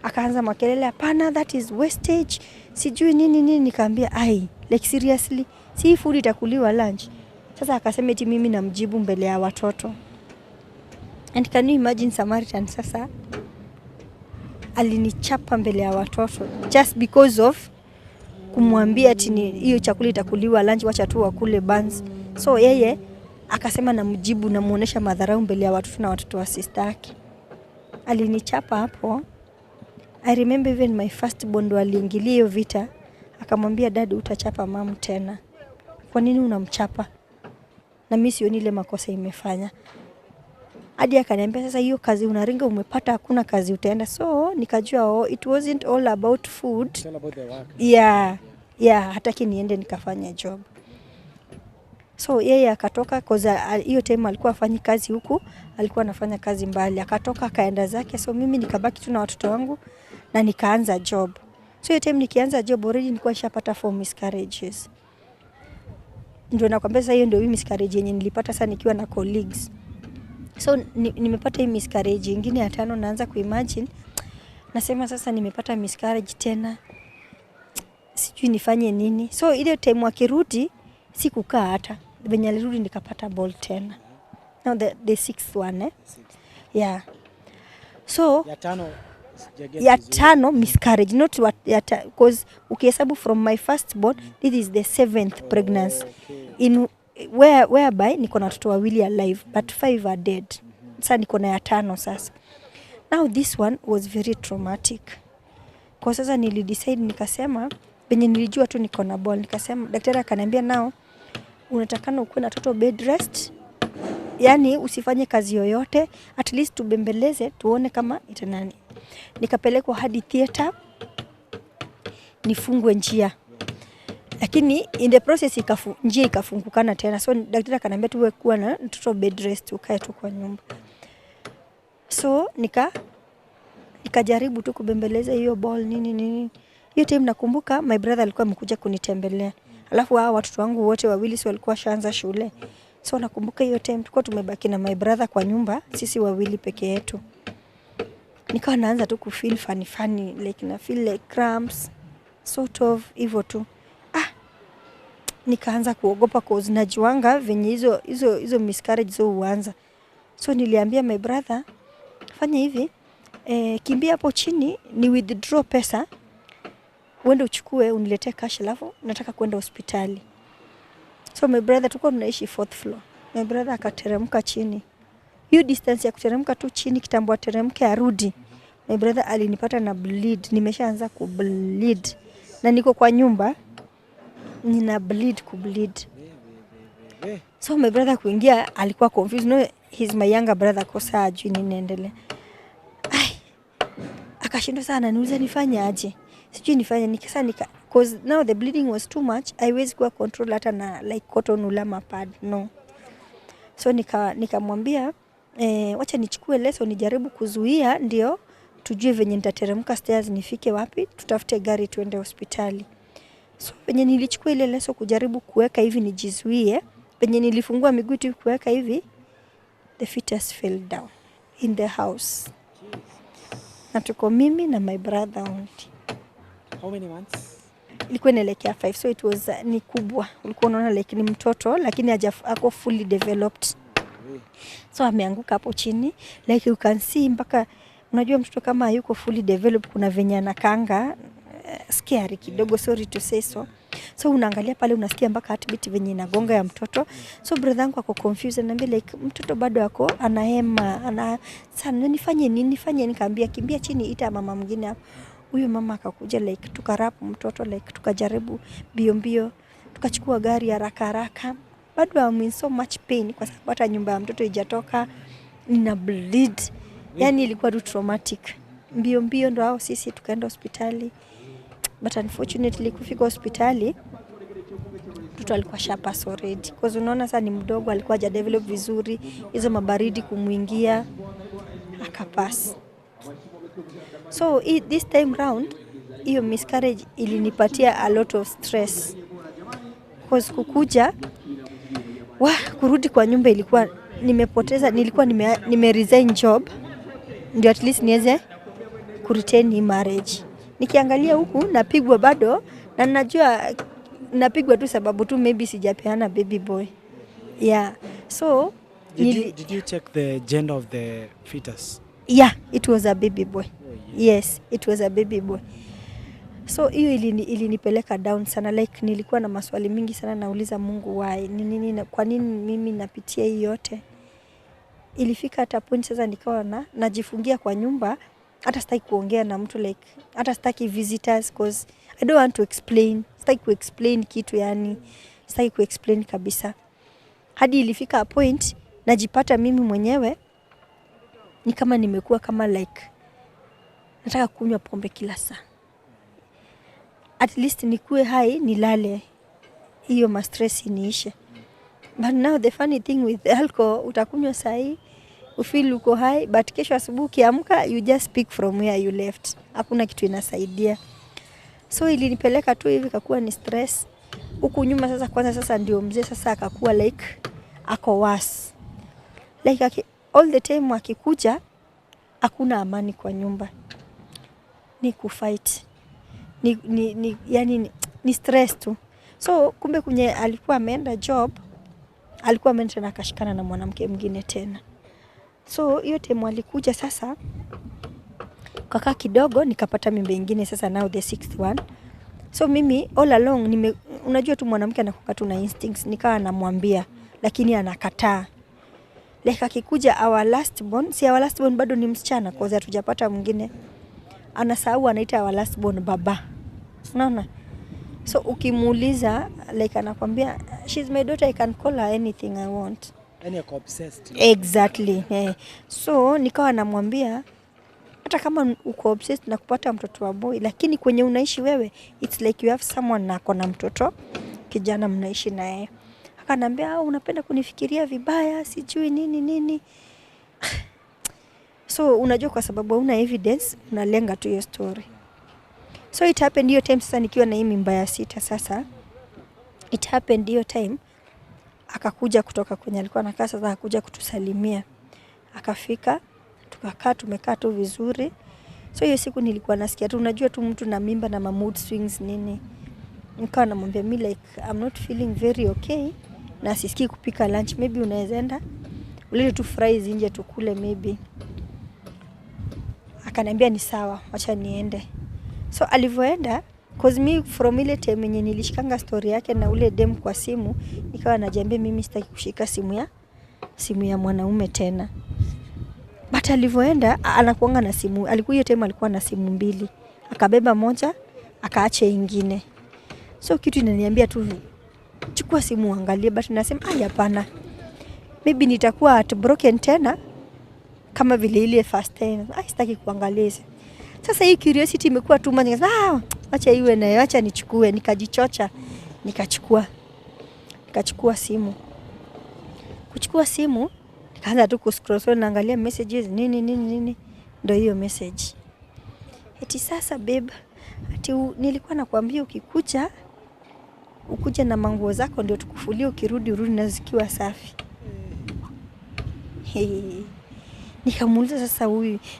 Akaanza makelele, hapana that is wastage, sijui nini. Nikamwambia like seriously, si food itakuliwa lunch? Sasa akasema eti mimi namjibu mbele ya watoto. And can you imagine Samaritan sasa alinichapa mbele ya watoto just because of kumwambia ati hiyo chakula itakuliwa lunch, wacha tu wakule buns. So yeye akasema namjibu na muonesha madharau mbele ya watoto na watoto wa sister yake. Alinichapa hapo. I remember even my first born aliingilia hiyo vita, akamwambia dad utachapa mom tena. Kwa nini unamchapa? Na mimi sioni ile makosa imefanya. Hadi akaniambia sasa hiyo kazi unaringa umepata, hakuna kazi utaenda. So nikajua it wasn't all about food.
It's all about the work.
Yeah, hataki niende nikafanya job. So yeye akatoka cause hiyo time alikuwa afanyi kazi huku, alikuwa anafanya kazi mbali. Akatoka akaenda zake. So mimi nikabaki tu na watoto wangu na nikaanza job. So hiyo time nikianza job already nilikuwa nishapata 4 miscarriages. Ndio nakwambia sasa hiyo ndio miscarriage yenye nilipata sasa nikiwa na colleagues. So nimepata hii miscarriage nyingine ya 5, naanza kuimagine. Nasema sasa nimepata miscarriage tena, sijui nifanye nini. So ile time wakirudi sikukaa hata. Venye alirudi nikapata ball tena. Now the 6th one Yeah. So ya 5 miscarriage, not what because ukihesabu from my first born, this is the 7th pregnancy. In whereby niko na watoto wawili alive but 5 are dead. Sasa niko na ya 5 sasa. Now this one was very traumatic. Kwa sasa nilidecide nikasema, benye nilijua tu niko na ball, nikasema daktari akaniambia now unatakana ukuwe na total bed rest. Yani usifanye kazi yoyote, at least tubembeleze tuone kama itanani. Nikapelekwa hadi theater nifungwe njia. Lakini in the process njia ikafungukana tena. So daktari akaniambia tuwe kuwa na total bed rest, ukae tu kwa nyumba. So nikajaribu tu kubembeleza hiyo ball nini. Hiyo time nakumbuka my brother alikuwa amekuja kunitembelea. Alafu hao watoto wangu wote wawili si walikuwa shaanza shule. So nakumbuka hiyo time tulikuwa tumebaki na my brother kwa nyumba, sisi wawili peke yetu. Nikawa naanza tu kufeel funny like na feel like cramps sort of hivyo tu. Nikaanza kuogopa cause najuanga venye hizo miscarriage zo huanza. So niliambia my brother, fanya hivi, kimbia hapo chini ni withdraw pesa, uende uchukue uniletee cash, alafu nataka kwenda hospitali. So my brother, tulikuwa tunaishi 4th floor. My brother akateremka chini. Hiyo distance ya kuteremka tu chini kitambo ateremke arudi, my brother alinipata na bleed. Nimeshaanza kubleed na niko kwa nyumba, nina bleed. So my brother kuingia alikuwa confused. No, he's my younger brother, kosa ajui nini inaendelea. Akashindwa sana, niuliza nifanye aje. Sijui nifanye because now the bleeding was too much. I was kwa control hata na like cotton ulama pad, no. So nikamwambia wacha nichukue leso nijaribu kuzuia, ndio tujue venye nitateremka stairs nifike wapi, tutafute gari tuende hospitali. So venye nilichukua ile leso kujaribu kuweka hivi nijizuie, venye nilifungua miguu tu kuweka hivi, the fetus fell down in the house. Na tuko mimi na my brother Auntie.
How many months?
Ilikuwa inaelekea 5, so it was ni kubwa. Ulikuwa unaona like ni mtoto lakini ako fully developed. So ameanguka hapo chini, like you can see, mpaka unajua mtoto kama yuko fully developed kuna venye anakanga scary kidogo, sorry to say so. So unaangalia pale unasikia mpaka heartbeat venye inagonga ya mtoto. So brother yangu ako confused, ananiambia like mtoto bado ako anahema, sana nifanye nini? Nikamwambia kimbia chini, ita mama mwingine hapo. Huyo mama akakuja, like tukarapu mtoto, like tukajaribu mbio, tukachukua gari haraka. Bado I'm in so much pain kwa sababu hata nyumba ya mtoto haijatoka, nina bleed. Yani ilikuwa tu traumatic. Mbio ndo hao sisi tukaenda hospitali. But unfortunately kufika hospitali mtoto alikuwa shapas already. Because unaona sasa ni mdogo, alikuwa haja develop vizuri, hizo mabaridi kumuingia, akapass. So this time round hiyo miscarriage ilinipatia a lot of stress. Because kukuja kurudi kwa nyumba ilikuwa nimepoteza, nilikuwa resign job ndio at least niweze kuretain hii marriage. Nikiangalia huku napigwa bado, na najua napigwa tu sababu tu maybe sijapeana baby boy. Yeah. So
did you check the gender of the fetus?
Yeah, it was a baby boy. Yes, it was a baby boy. So hiyo ilinipeleka down sana, like nilikuwa na maswali mingi sana nauliza Mungu, why? Kwa nini mimi napitia hii yote? Ilifika hata point sasa nikawa najifungia kwa nyumba, hata sitaki kuongea na mtu, like hata sitaki visitors because I don't want to explain. Sitaki kuexplain kitu, yani sitaki kuexplain kabisa. Hadi ilifika a point najipata mimi mwenyewe ni kama nimekuwa kama like nataka kunywa pombe kila saa. At least nikue hai nilale, hiyo ma stress iniishe. But now the funny thing with alcohol, utakunywa sahi ufeel uko high, but kesho asubuhi ukiamka you just speak from where you left. Hakuna kitu inasaidia. So ilinipeleka tu hivi, kakuwa ni stress. Huku nyuma sasa, kwanza sasa ndio mzee sasa akakuwa like ako worse. Like all the time akikuja hakuna amani kwa nyumba. Ni kufight. Ni stress tu. So kumbe kunye alikuwa ameenda job, alikuwa ameenda na akashikana na mwanamke mwingine tena. So hiyo time alikuja sasa, kaka kidogo nikapata mimba nyingine sasa, now the 6th one. So mimi all along unajua tu mwanamke anakuwa tu na instincts, nikawa namwambia lakini anakataa. Like akikuja our last born bado ni msichana kwa sababu hatujapata mwingine. Anasahau anaita our last born baba. Unaona? So ukimuuliza like anakuambia she's my daughter, I can call her anything I want.
Yani ako obsessed.
Exactly. So nikawa namwambia hata kama uko obsessed na kupata mtoto wa boy, lakini kwenye unaishi wewe it's like you have someone na kona mtoto kijana mnaishi naye. Akanambia unapenda kunifikiria vibaya, sijui nini. So unajua kwa sababu una evidence unalenga tu hiyo story. So it happened hiyo time sasa nikiwa na hii mimba ya 6 sasa. It happened hiyo time akakuja kutoka kwenye alikuwa anakaa sasa, akakuja kutusalimia. Akafika, tumekaa tu vizuri. So hiyo siku nilikuwa nasikia tu, unajua tu mtu na mimba na mood swings nini. Nikawa namwambia mimi like I'm not feeling very okay na sisikii kupika lunch, maybe unaweza enda ulete tu fries nje tukule maybe. Akaniambia ni sawa, acha niende. So alivyoenda, cause me from ile time yenye nilishikanga story yake na ule dem kwa simu, nikawa najiambia mimi sitaki kushika simu ya mwanaume tena. But alivyoenda anakuanga na simu, alikuwa hiyo time alikuwa na simu 2. Akabeba moja, akaacha ingine. So kitu inaniambia tu chukua simu angalie, but nasema hapana. Maybe nitakuwa heartbroken tena kama vile ile first time. Sitaki kuangalia. Sasa hii curiosity imekuwa tu much. Acha iwe na acha nichukue, nikajichocha, nikachukua simu. Kuchukua simu, nikaanza tu kuscroll naangalia messages nini. Ndio hiyo message. Eti sasa babe, ati nilikuwa nakwambia ukikuja na manguo zako ndio tukufulie, urudi na zikiwa safi.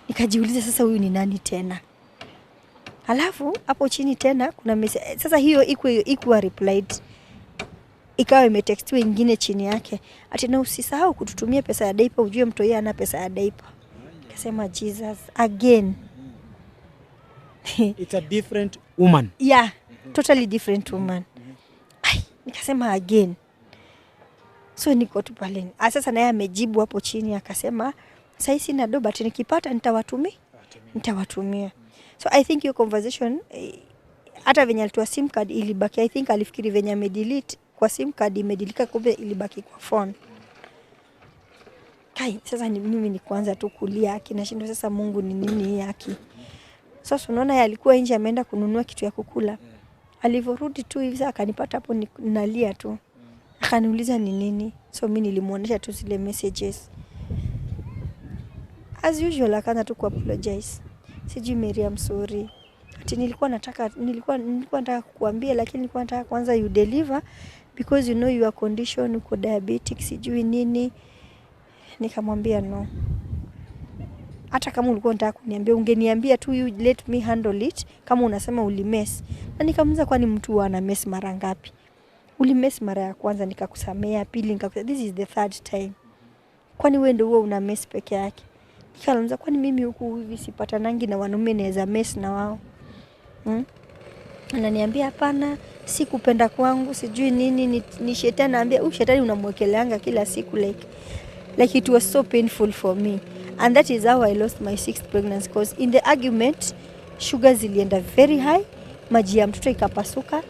Nikajiuliza sasa huyu ni nani tena? Alafu hapo chini tena kuna message. Sasa hiyo ikuwa replied. Ikawa imetextiwa ingine chini yake. Ati na usisahau kututumia pesa ya diaper, ujue mtu yeye ana pesa ya diaper. Nikasema Jesus again.
It's a different woman.
Yeah, totally different woman. Nikasema again. So niko tu pale. Sasa naye amejibu hapo chini akasema sasa sina do but nikipata nitawatumia. So I think your conversation hata venye alitoa sim card ilibaki. I think alifikiri venye amedelete kwa sim card imedilika, kumbe ilibaki kwa phone. Sasa mimi ni kuanza tu kulia kinashindo sasa Mungu ni nini yake. Sasa unaona yeye alikuwa nje ameenda kununua kitu ya kukula. Alivyorudi tu hivi akanipata hapo nalia tu. Akaniuliza ni nini. So mimi nilimuonesha tu zile messages. As usual akaanza tu kuapologize. Sijui Mary, I'm sorry. Ati nilikuwa nataka kukuambia lakini nilikuwa nataka kwanza you deliver because you know your condition, uko diabetic sijui nini. Nikamwambia no. Hata kama ulikuwa unataka kuniambia ungeniambia tu, you let me handle it. Kama unasema ulimess. Na nikamuuliza kwani mtu ana mess mara ngapi? Ulimess mara ya kwanza nikakusamea, pili nikakusamea, this is the 3rd time. Kwani wewe ndio una mess peke yake? Nikaanza kwani mimi huku hivi sipatanangi na wanaume naweza mess na wao. Ananiambia hapana, si kupenda kwangu, sijui nini, ni shetani. Naambia shetani unamwekeleanga kila siku like it was so painful for me. And that is how I lost my 6th pregnancy, because in the argument sugar zilienda very high, maji ya mtoto ikapasuka.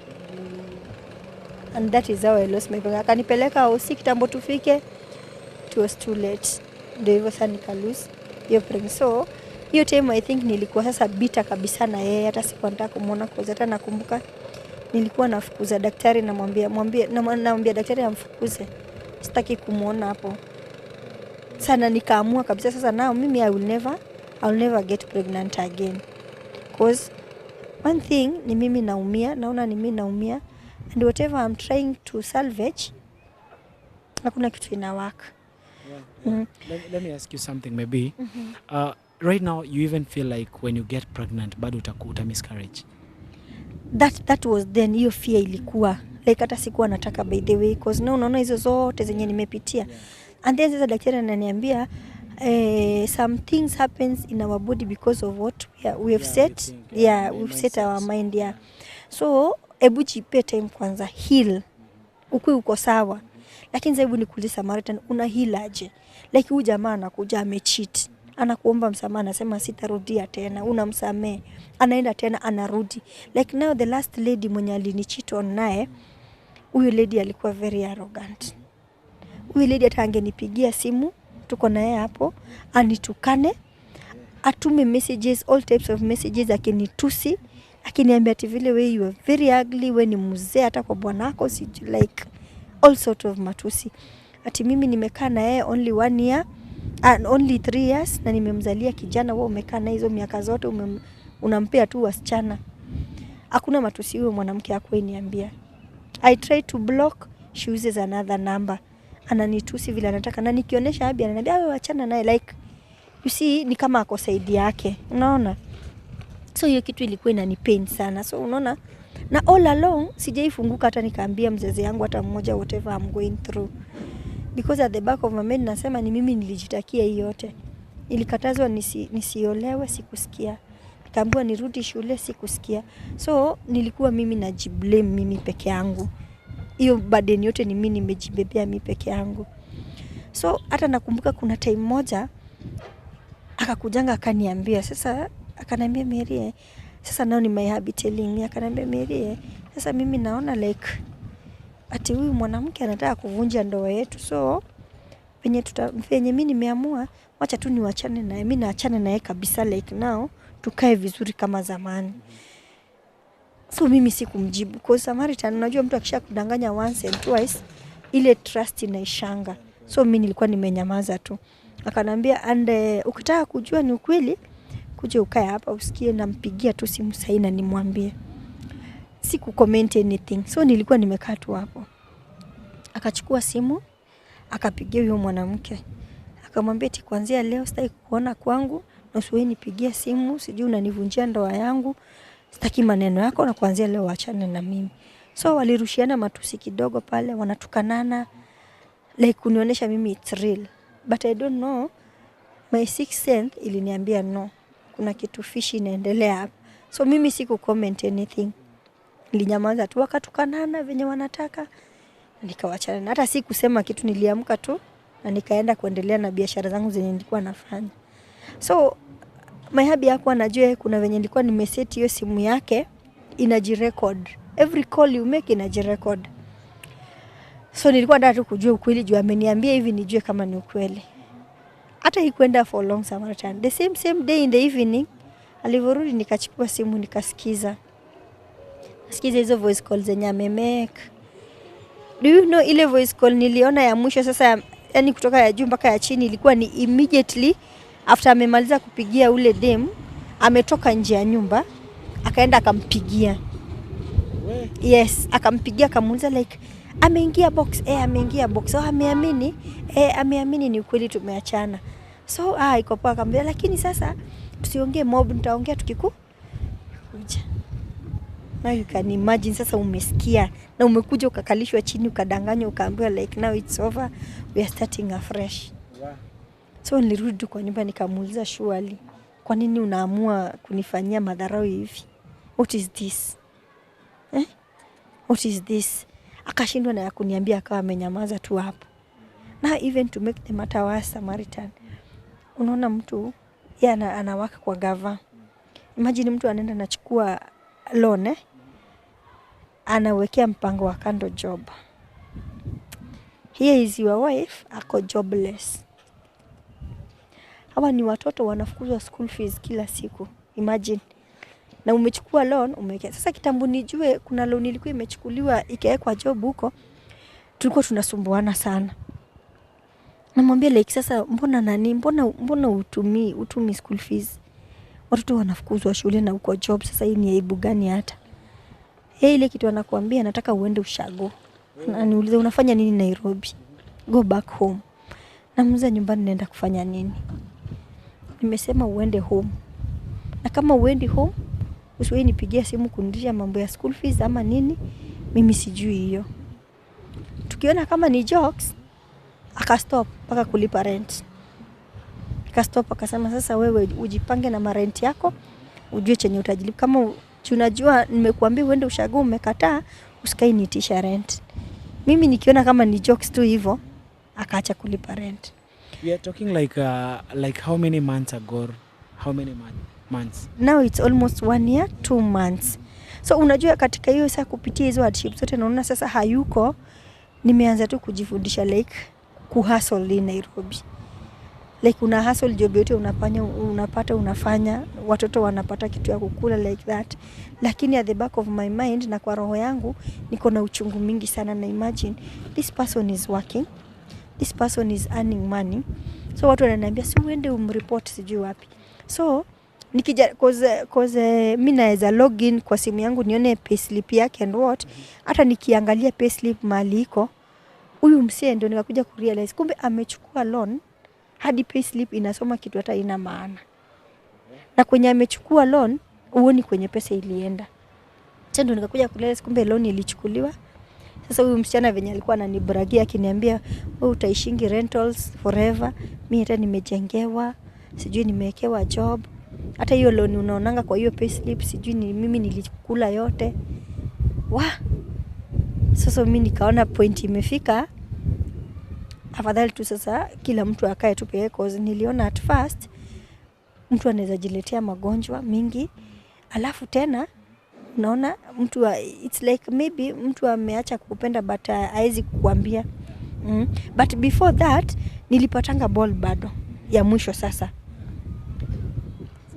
And that is how I lost my pregnancy. Akanipeleka hosi kitambo tufike, it was too late. Ndio hivyo sasa nikalose hiyo pregnancy. So hiyo time I think nilikuwa sasa bita kabisa na yeye, hata sikuwa nataka kumuona kwa hata nakumbuka nilikuwa nafukuza daktari, naambia daktari amfukuze, sitaki kumuona hapo. Sana nikaamua kabisa sasa now mimi I'll never get pregnant again, because one thing ni mimi naona ni mimi naumia, and whatever I'm trying to salvage hakuna kitu ina work.
Let me ask you something maybe. Right now you even feel like when you get pregnant bado utakuta miscarriage?
That was then, hiyo fear ilikuwa like hata sikuwa nataka by the way, because now unaona hizo zote zenye nimepitia. And then sasa daktari ananiambia some things happens in our body because of what we have set. We've set our mind. So hebu jipe time kwanza, heal. Uko sawa. Lakini hebu nikuuliza marital, una heal aje? Like huyu jamaa anakuja amecheat, anakuomba msamaha, anasema sitarudia tena, unamsamee, anaenda tena anarudi. Like now the last lady mwenye alinicheat on naye, huyo lady alikuwa very arrogant. Huyo lady hata angenipigia simu, tuko naye hapo, anitukane, atume messages, all types of messages, akinitusi, akiniambia ati vile wewe you are very ugly, wewe ni mzee hata kwa bwanako, like all sort of matusi. Ati mimi nimekaa na yeye only 1 year and only 3 years na nimemzalia kijana, wewe umekaa na hizo miaka zote unampea tu wasichana. Hakuna matusi huyo mwanamke akuniambia. I try to block, she uses another number. Ananitusi vile anataka, na nikionyesha Abi ananiambia wewe achana naye, like you see ni kama ako side yake, unaona. So hiyo kitu ilikuwa inanipain sana. So unaona, na all along sijaifunguka hata nikaambia mzazi yangu hata mmoja whatever I'm going through, because at the back of my mind nasema ni mimi nilijitakia hiyo yote. Nilikatazwa nisiolewe, sikusikia. Nikaambiwa nirudi shule, sikusikia. So nilikuwa mimi najiblame mimi peke yangu. Hiyo burden yote ni mimi nimejibebea mimi peke yangu. So hata nakumbuka kuna time moja akakujanga akaniambia, sasa akaniambia Mary, sasa nao ni my habit telling me, akaniambia Mary, sasa mimi naona like ati huyu mwanamke anataka kuvunja ndoa yetu, so venye mimi nimeamua wacha tu niwachane naye, mimi naachana naye kabisa, like now tukae vizuri kama zamani. So mimi sikumjibu kwa Samaritan, unajua mtu akisha kudanganya once and twice ile trust inaishanga. So mimi nilikuwa nimenyamaza tu. Akanambia ukitaka kujua ni ukweli kuja ukae hapa usikie, nampigia tu simu sasa na nimwambie. Siku comment anything. So nilikuwa nimekaa tu hapo. Akachukua simu, akapigia huyo mwanamke. Akamwambia eti kuanzia leo sitaki kuona kwangu, na usiwahi nipigia simu, sijui unanivunjia ndoa yangu. Sitaki maneno yako na kuanzia leo achane na mimi. So walirushiana matusi kidogo pale, wanatukanana, like kunionyesha mimi it's real. But I don't know, my sixth sense iliniambia no, kuna kitu fishi inaendelea hapa. So mimi siku comment anything. Nilinyamaza tu, wakatukanana venye wanataka, nikawachana. Na hata sikusema kitu, niliamka tu na nikaenda kuendelea na biashara zangu zenye nilikuwa nafanya. So my hubby hakuwa anajua kuna venye nilikuwa nimeset hiyo simu yake inajirecord. Every call you make inajirecord. So nilikuwa nataka tu kujua ukweli, juu ameniambia hivi nijue kama ni ukweli. Hata hikwenda for long Samaritan. The same day in the evening, alivorudi nikachukua simu nikasikiza. Nasikiza hizo voice call zenye amemake. Do you know ile voice call niliona ya mwisho sasa, yani kutoka ya juu mpaka ya chini, ilikuwa ni immediately after amemaliza kupigia ule dem, ametoka nje ya nyumba, akaenda akampigia. Yes, akampigia akamuuliza like ameingia box, ameingia box. So ameamini, ameamini ni ukweli tumeachana. So iko poa, akamwambia lakini sasa tusiongee mob, nitaongea tukikuja. Now you can imagine, sasa umesikia na umekuja ukakalishwa chini ukadanganywa ukaambiwa like now it's over, we are starting afresh. Wow. So nilirudi kwa nyumba nikamuuliza surely, kwa nini unaamua kunifanyia madharau hivi? What is this? What is this? Akashindwa na kuniambia, akawa amenyamaza tu hapo. Na even to make the matter worse Samaritan, unaona mtu anawaka kwa gava. Imagine mtu anaenda anachukua loan, anawekea mpango wa kando job. Here is your wife ako jobless. Hawa ni watoto wanafukuzwa school fees kila siku. Imagine. Na umechukua loan umewekea. Sasa kitambo nijue kuna loan ilikuwa imechukuliwa ikawekwa job huko, tulikuwa tunasumbuana sana. Namwambia like sasa mbona utumi school fees? Watoto wanafukuzwa shule na uko job, sasa hii ni aibu gani hata? Ile kitu anakuambia nataka uende ushago. Ananiuliza unafanya nini Nairobi? Go back home. Namuuliza nyumbani naenda kufanya nini? Nimesema uende home. Na kama uendi home, usiwahi nipigia simu kuniuliza mambo ya school fees ama nini, mimi sijui hiyo. Tukiona kama ni jokes, akastop mpaka kulipa rent. Akastop akasema sasa wewe ujipange na rent yako, ujue chenye utajilipa. Kama unajua nimekuambia uende ushago umekataa, usikai nitisha rent. Mimi nikiona kama ni jokes tu hivyo, akaacha kulipa rent.
We are talking like how many months ago? How many months?
Now it's almost 1 year, 2 months. So unajua katika hiyo sasa kupitia hizo hardships zote naona sasa hayuko, nimeanza tu kujifundisha like kuhustle in Nairobi. Like una hustle job yote unapata unafanya, watoto wanapata kitu ya kukula like that. Lakini at the back of my mind na kwa roho yangu niko na uchungu mingi sana, na imagine this person is working, this person is earning money. So watu wananiambia si uende umreport sijui wapi. So nikija cause mimi naweza login kwa simu yangu nione payslip yake and what, hata nikiangalia payslip mali iko huyu msee, ndio nikakuja kurealize kumbe amechukua loan hadi payslip inasoma kitu hata ina maana. Na kwenye amechukua loan uoni kwenye pesa ilienda. Sasa ndio nikakuja kurealize kumbe loan ilichukuliwa. Sasa huyu msichana venye alikuwa ananibragia akiniambia wewe utaishingi rentals forever, mimi hata nimejengewa, sijui nimewekewa job, hata hiyo loan unaonanga kwa hiyo payslip sijui ni mimi nilikula yote. Sasa mimi nikaona point imefika, afadhali tu sasa kila mtu akae tu peke, cause niliona at first mtu anaweza jiletea magonjwa mingi, alafu tena unaona mtu it's like maybe mtu ameacha kupenda but haezi kukuambia. But before that nilipatanga ball bado ya mwisho sasa.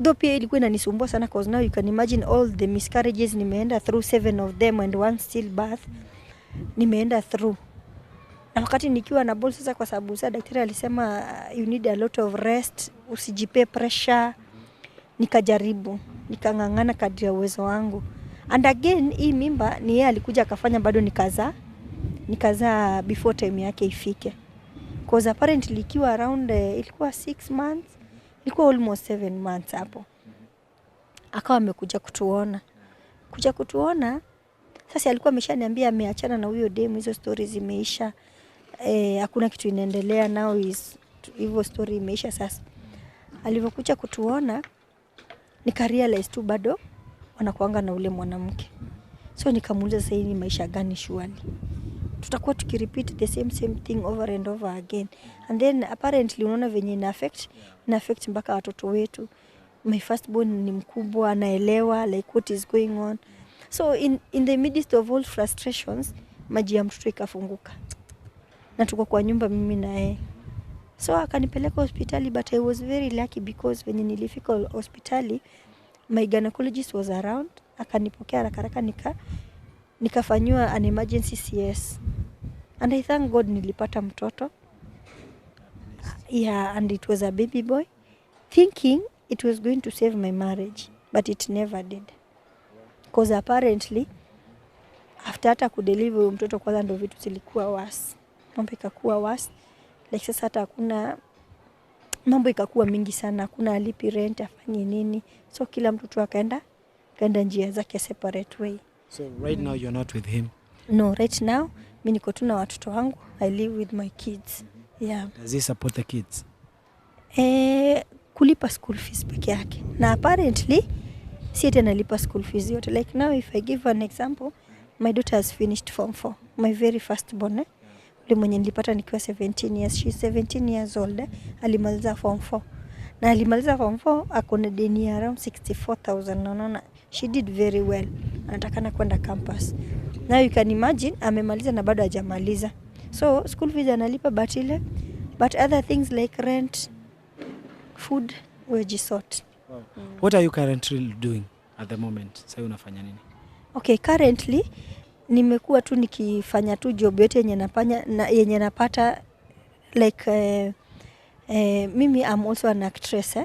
Though pia ilikuwa inanisumbua sana, cause now you can imagine all the miscarriages nimeenda through, 7 of them and 1 stillbirth nimeenda through. Na wakati nikiwa na ball sasa, kwa sababu sasa daktari alisema you need a lot of rest, usijipe pressure, nikajaribu, nikangangana kadri ya uwezo wangu. And again hii mimba ni yeye alikuja akafanya bado nikazaa before time yake ifike. Cause apparently ikiwa around ilikuwa 6 months, ilikuwa almost 7 months hapo. Akawa amekuja kutuona. Sasa alikuwa ameshaniambia ameachana na huyo demu, hizo stories zimeisha. Hakuna kitu inaendelea, now is hivyo story imeisha sasa. Alivyokuja kutuona nikarealize tu bado wanakuanga na ule mwanamke. So nikamuuliza sasa, hii ni maisha gani shwali? Tutakuwa tukirepeat the same thing over and over again. And then apparently unaona venye ina affect mpaka watoto wetu. My firstborn ni mkubwa, anaelewa like what is going on. So in the midst of all frustrations, maji ya mtoto ikafunguka. Na tuko kwa nyumba mimi na yeye. So akanipeleka hospitali, but I was very lucky because when nilifika hospitali my gynecologist was around. Akanipokea haraka nikafanywa an emergency CS. And I thank God nilipata mtoto. Yeah, and it was a baby boy, thinking it was going to save my marriage, but it never did. Because apparently after hata kudeliver mtoto kwanza ndo vitu zilikuwa worse. Mambo ikakuwa worse. Like sasa hata hakuna, mambo ikakuwa mingi sana, hakuna alipi rent, afanye nini. So kila mtu tu akaenda njia zake separate way.
So right now you're not with him?
No, right now mimi niko tu na watoto wangu. I live with my kids. Yeah.
Does he support the kids?
Kulipa school fees peke yake. Na apparently si eti analipa school fees yote. Like now if I give an example, my daughter has finished form 4. My very first born. Ule mwenye nilipata nikiwa 17 years. She's 17 years old. Alimaliza form 4. Na alimaliza form 4 akona deni around 64,000. Naona she did very well. Anatakana kwenda campus. Now you can imagine amemaliza na bado hajamaliza. So school fees analipa but other things like rent, food, wejisort.
Wow. What are you currently doing at the moment? Sasa unafanya nini?
Okay, currently nimekuwa tu nikifanya tu job yote yenye napata like mimi I'm also an actress.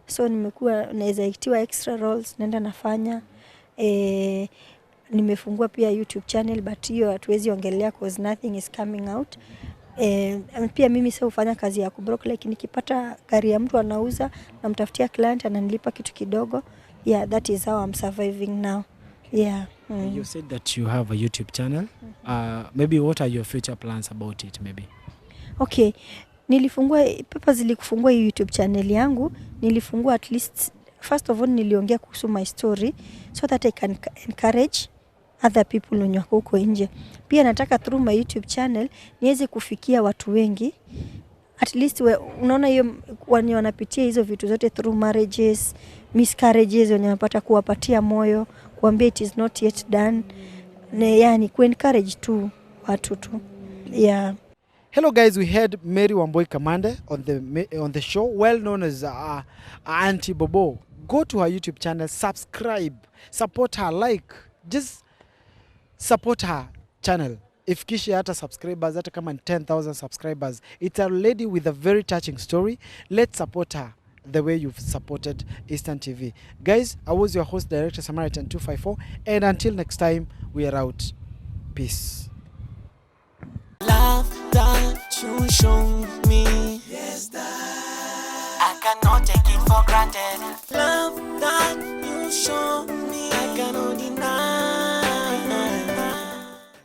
So nimekuwa naweza itiwa extra roles, naenda nafanya. Nimefungua pia YouTube channel, but hiyo hatuwezi ongelea cause nothing is coming out. Pia mimi sasa hufanya kazi ya kubroker, like nikipata gari ya mtu anauza na mtafutia client ananilipa kitu kidogo. Yeah, that is how I'm surviving now. Yeah.
You said that you have a YouTube channel. Maybe what are your future plans about it maybe?
Okay. Zilikufungua hii YouTube channel yangu, nilifungua at least, first of all niliongea kuhusu my story so that I can encourage other people wenye wako huko nje. Pia nataka through my YouTube channel niweze kufikia watu wengi. At least unaona hiyo wanapitia hizo vitu zote through marriages, miscarriages, wanapata kuwapatia moyo, kuambia it is not yet done. Yani encourage tu watu tu. Yeah.
Hello guys, we had Mary Wambui Kamande on the show, well known as Auntie Boboo. Go to her YouTube channel, subscribe, support her, like, just support her channel. If Ifikishe hata subscribers, hata kama 10,000 subscribers. It's a lady with a very touching story. Let's support her the way you've supported Eastern TV. Guys, I was your host, Director Samaritan 254, and until next time, we are out. Peace.
Love that you show